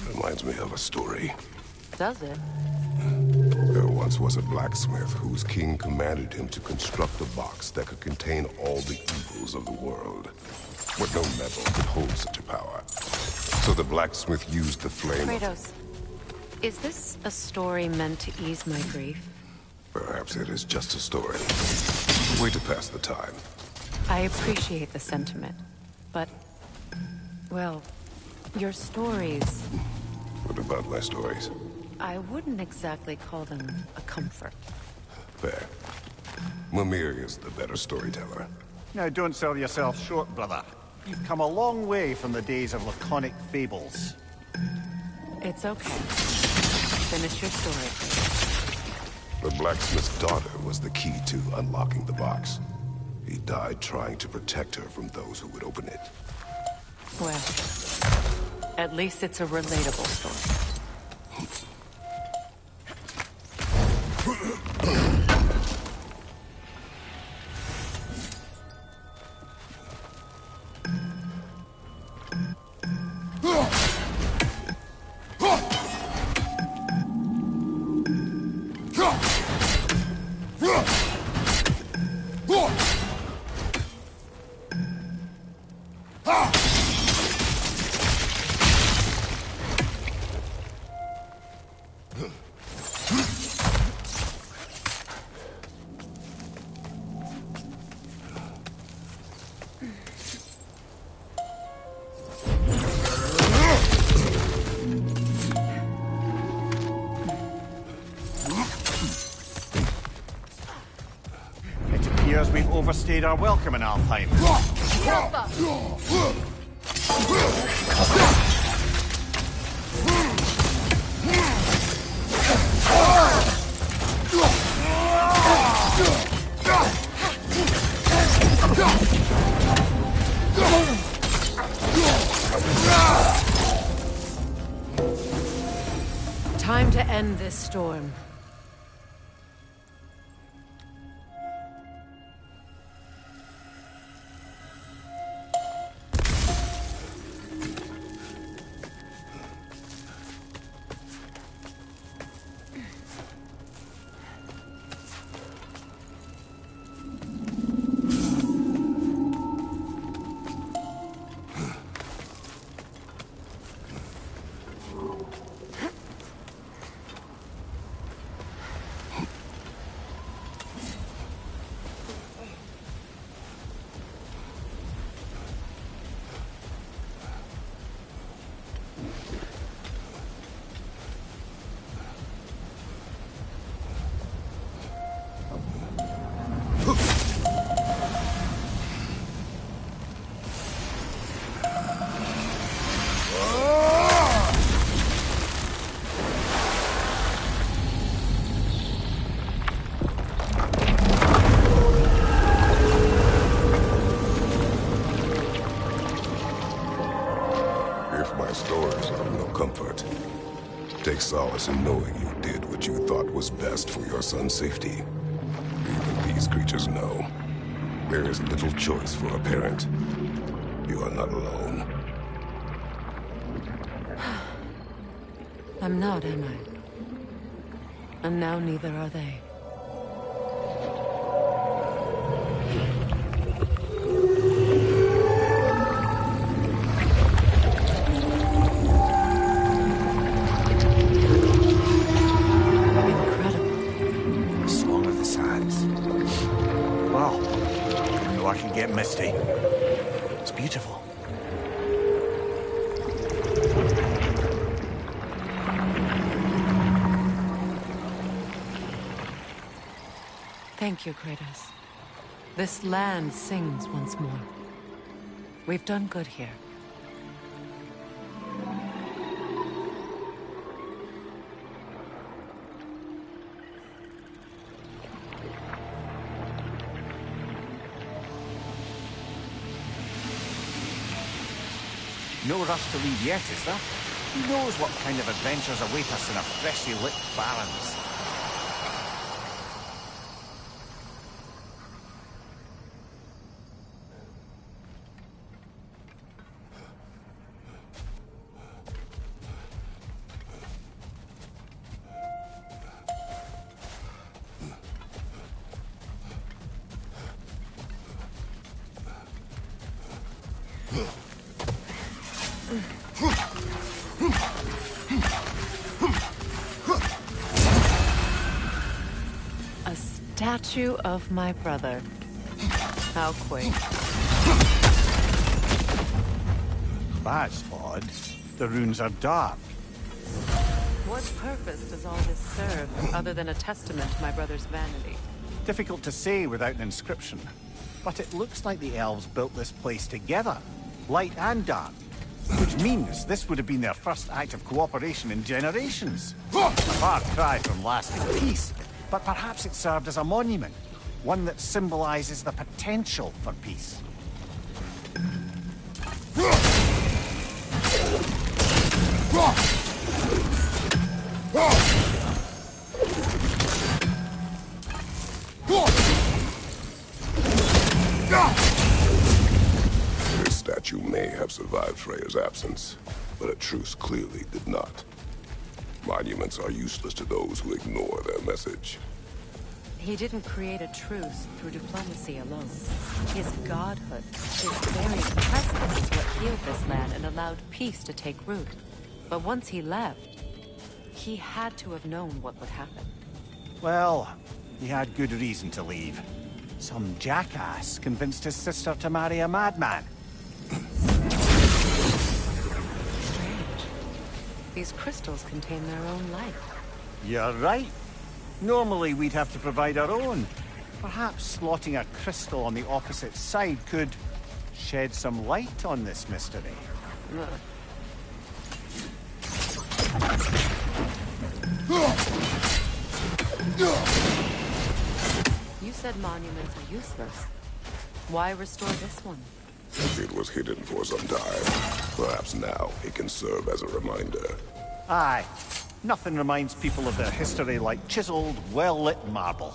reminds me of a story. Does it? There once was a blacksmith whose king commanded him to construct a box that could contain all the evils of the world. But no metal could hold such a power. So the blacksmith used the flame of... Kratos, is this a story meant to ease my grief? Perhaps it is just a story. A way to pass the time. I appreciate the sentiment, but... well, your stories... What about my stories? I wouldn't exactly call them a comfort. Fair. Mimir is the better storyteller. Now, don't sell yourself short, brother. You've come a long way from the days of laconic fables. It's okay. Finish your story, please. The blacksmith's daughter was the key to unlocking the box. He died trying to protect her from those who would open it. Well, at least it's a relatable story. We've overstayed our welcome in Alfheim. Time to end this storm. solace in knowing you did what you thought was best for your son's safety. Even these creatures know. There is little choice for a parent. You are not alone. I'm not, am I? And now neither are they. The Song of the Sands. Well, didn't know I could get misty. It's beautiful. Thank you, Kratos. This land sings once more. We've done good here. No rush to leave yet, is there? Who knows what kind of adventures await us in our freshly lit barrens? A statue of my brother. How quaint. That's odd. The runes are dark. What purpose does all this serve, other than a testament to my brother's vanity? Difficult to say without an inscription. But it looks like the elves built this place together, light and dark. Which means this would have been their first act of cooperation in generations. A far cry from lasting peace, but perhaps it served as a monument. One that symbolizes the potential for peace. This statue may have survived Freya's absence, but a truce clearly did not. Monuments are useless to those who ignore their message. He didn't create a truce through diplomacy alone. His godhood, his very presence is what healed this land and allowed peace to take root. But once he left, he had to have known what would happen. Well, he had good reason to leave. Some jackass convinced his sister to marry a madman. Strange. These crystals contain their own life. You're right. Normally we'd have to provide our own. Perhaps slotting a crystal on the opposite side could shed some light on this mystery. You said monuments are useless. Why restore this one? It was hidden for some time. Perhaps now it can serve as a reminder. Aye. Nothing reminds people of their history like chiseled, well-lit marble.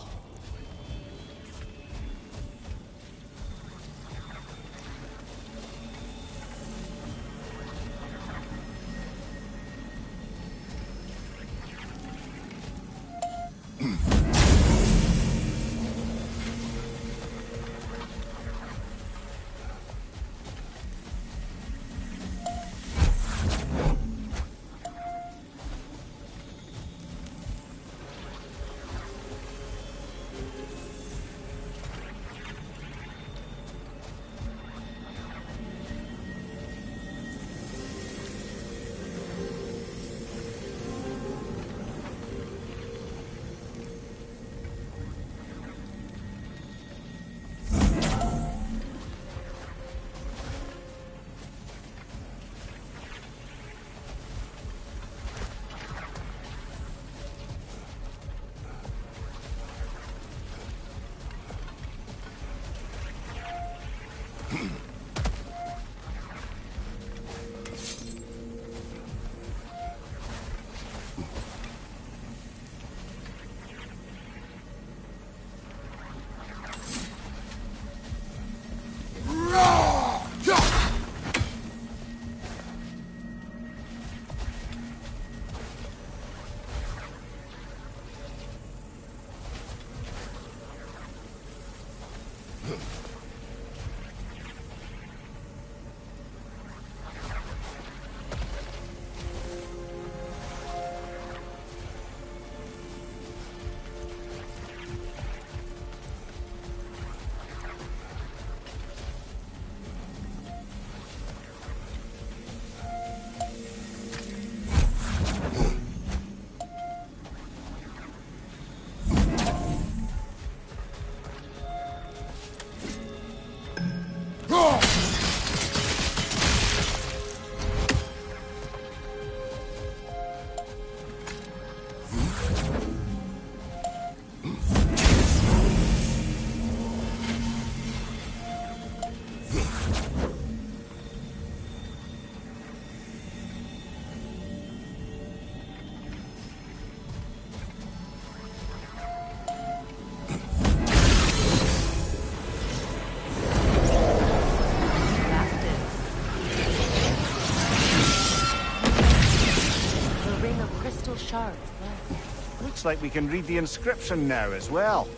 Looks like we can read the inscription now as well.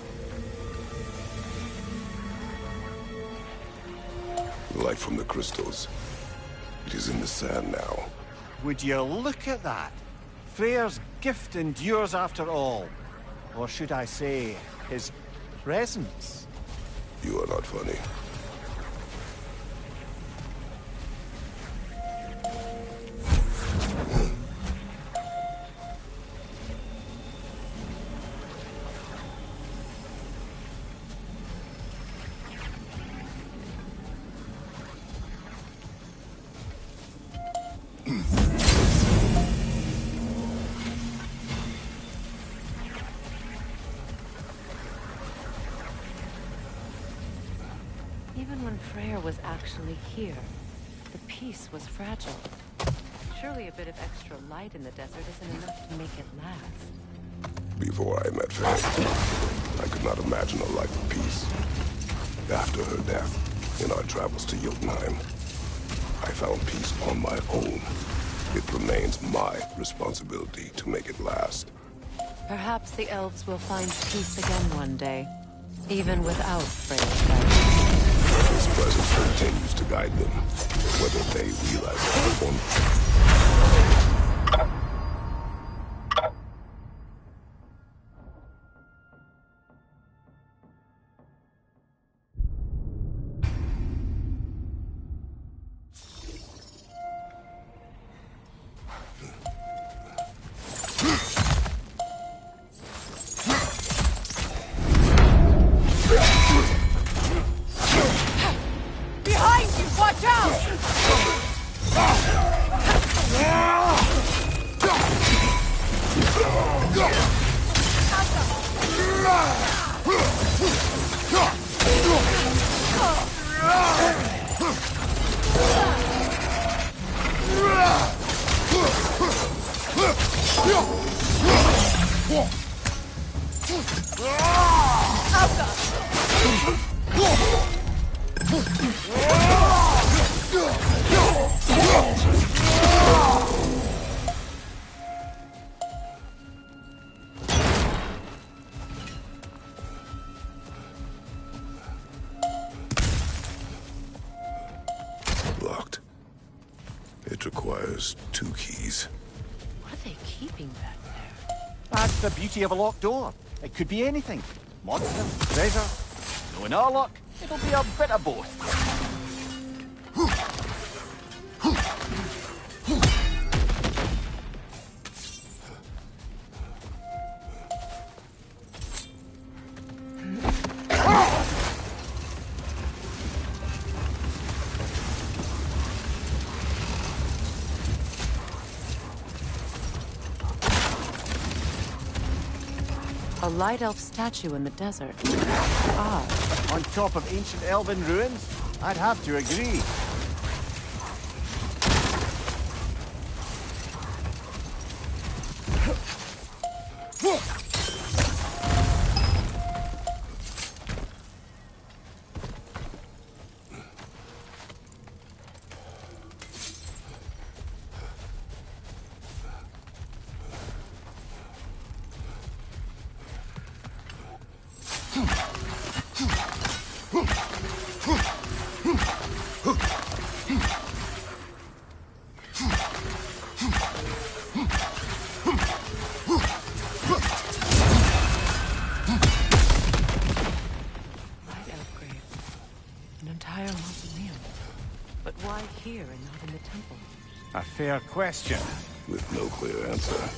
Light from the crystals. It is in the sand now. Would you look at that? Freyr's gift endures after all. Or should I say, his presence? You are not funny. Even when Freyr was actually here, the peace was fragile. Surely a bit of extra light in the desert isn't enough to make it last. Before I met Faye, I could not imagine a life of peace. After her death, in our travels to Jotunheim, I found peace on my own. It remains my responsibility to make it last. Perhaps the elves will find peace again one day, even without Freyr's guidance. His presence continues to guide them, whether they realize it or not. Behind you! Watch out! Locked. It requires 2 keys. What are they keeping back there? That's the beauty of a locked door. It could be anything. Monster, treasure. Knowing our luck, it'll be a bit of both. A light elf statue in the desert. Odd. On top of ancient elven ruins? I'd have to agree. Why here and not in the temple? A fair question. With no clear answer.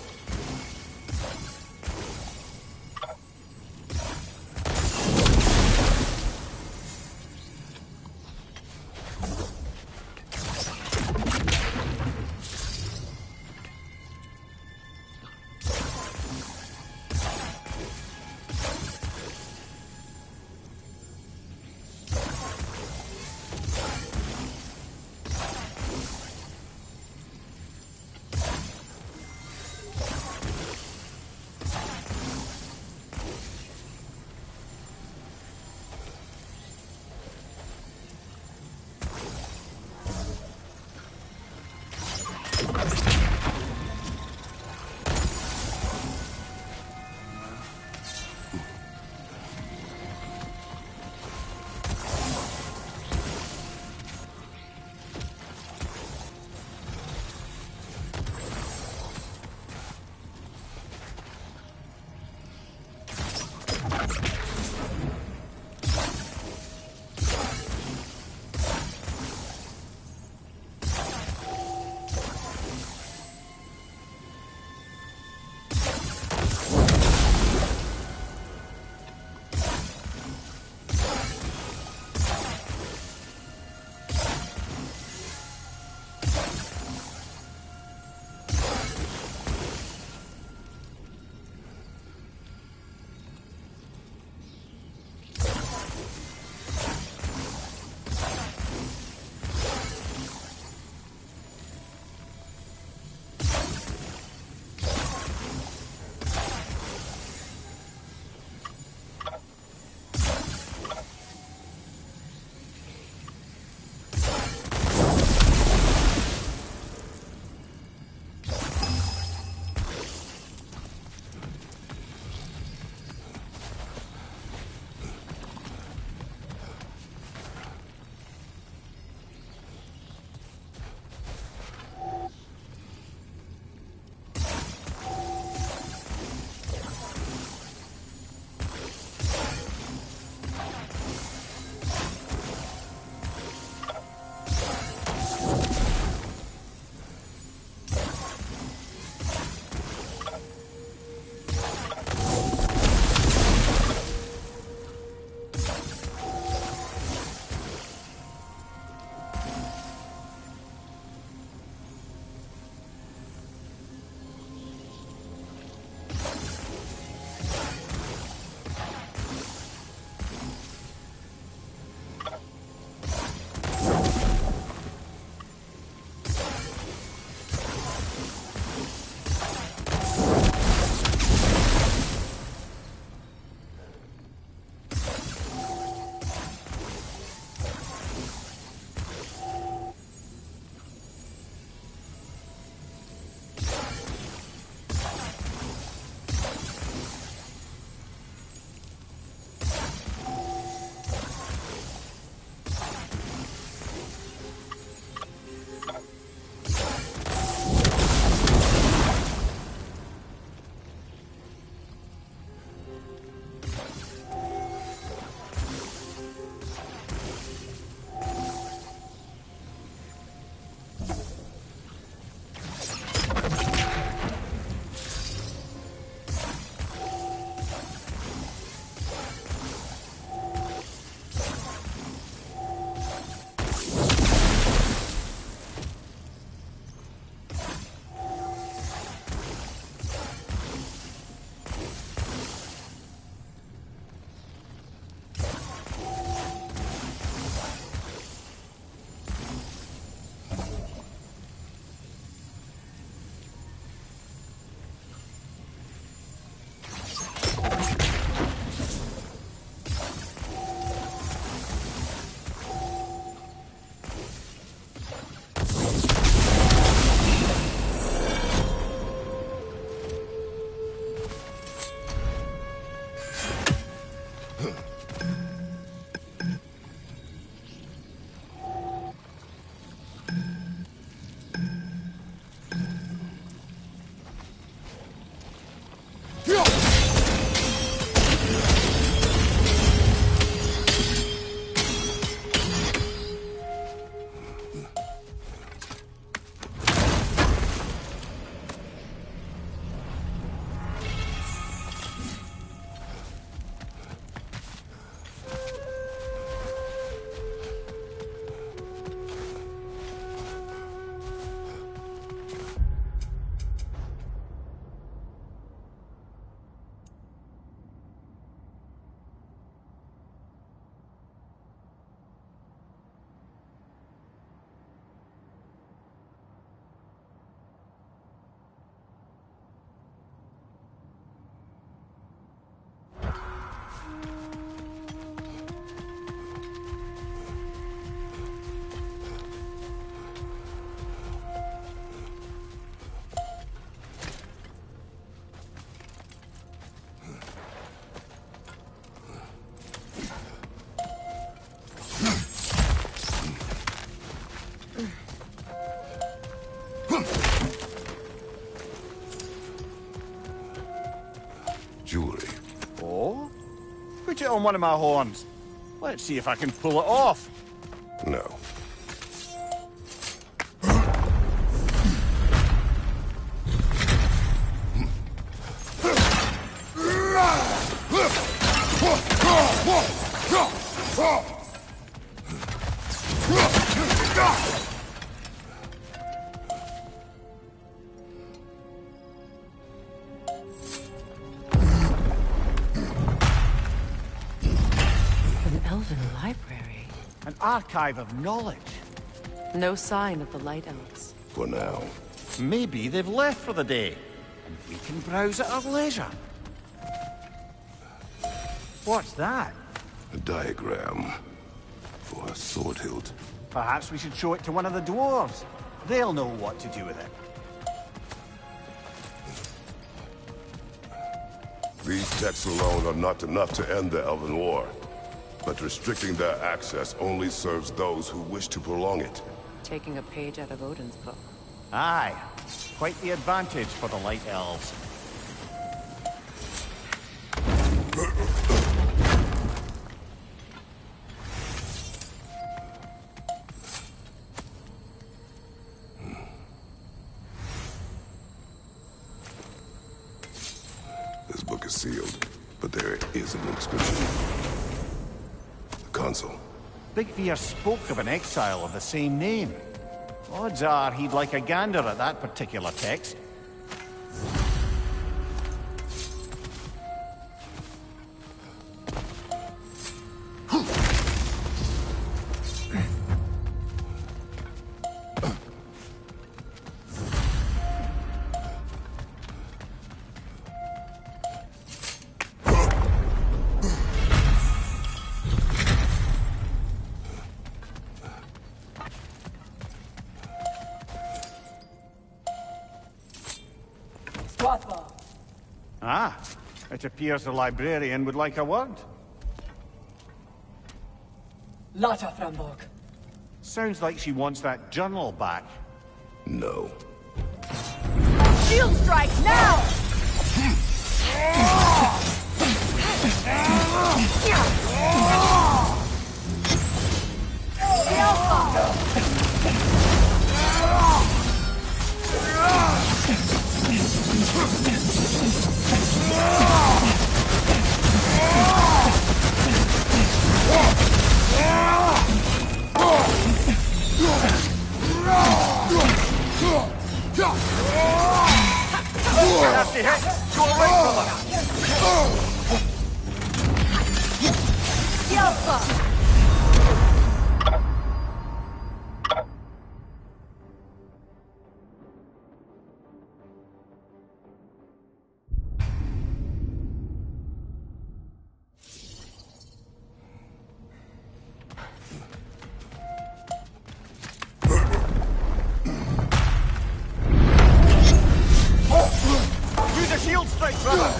on one of my horns. Let's see if I can pull it off. No. An elven library. An archive of knowledge. No sign of the Light Elves. For now. Maybe they've left for the day, and we can browse at our leisure. What's that? A diagram for a sword hilt. Perhaps we should show it to one of the dwarves. They'll know what to do with it. These texts alone are not enough to end the Elven War. But restricting their access only serves those who wish to prolong it. Taking a page out of Odin's book. Aye. Quite the advantage for the Light Elves. This book is sealed, but there is an inscription. The console. Big Fear spoke of an exile of the same name. Odds are he'd like a gander at that particular text. Ah, it appears the librarian would like a word. Lata Framborg. Sounds like she wants that journal back. No. Shield strike now! Nasty hit! Go away from her! Use a shield strike, brother!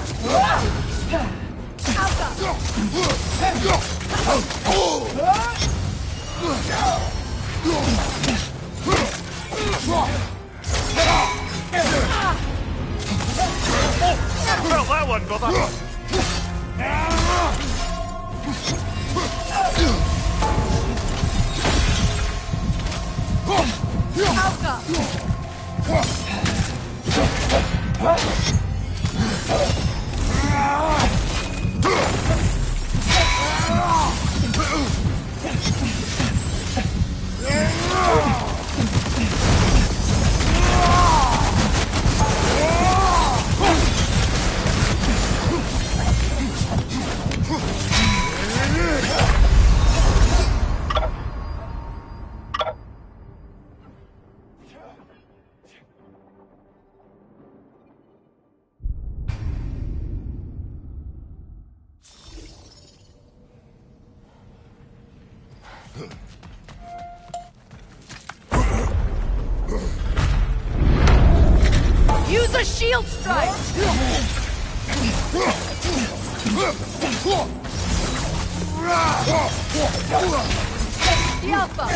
Well, that one, brother! Use a shield strike! The Alpha!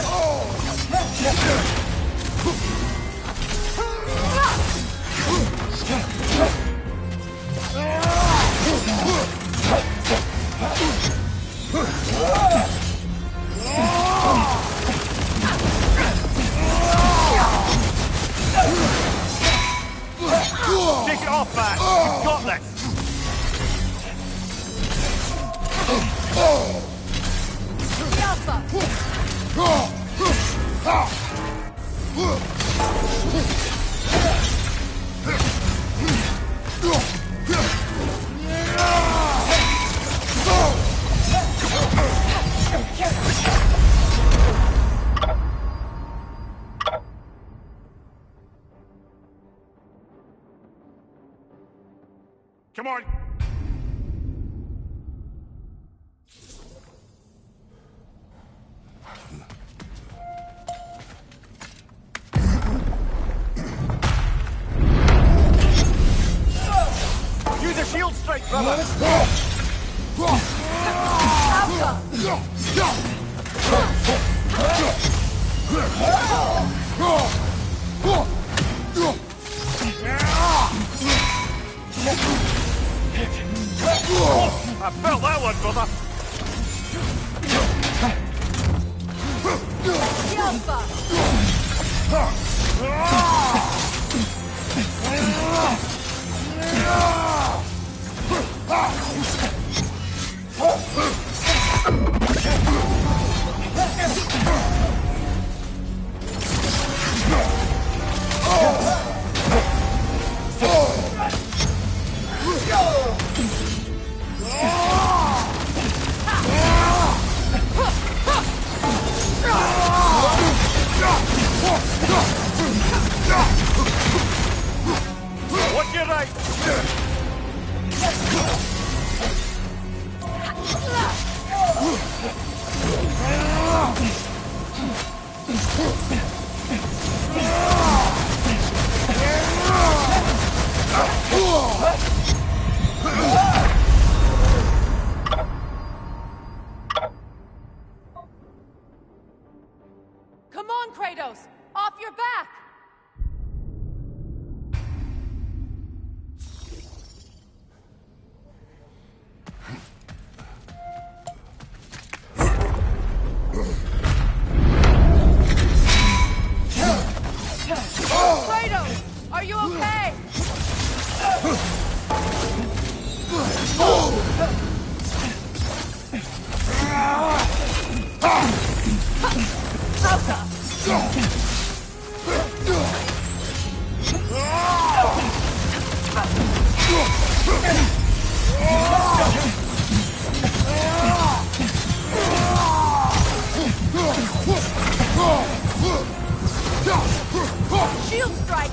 Come on! Use a shield strike, brother! I felt that one, brother! What's your right? Come on, Kratos! Off your back! Kratos! Are you okay? Shield strike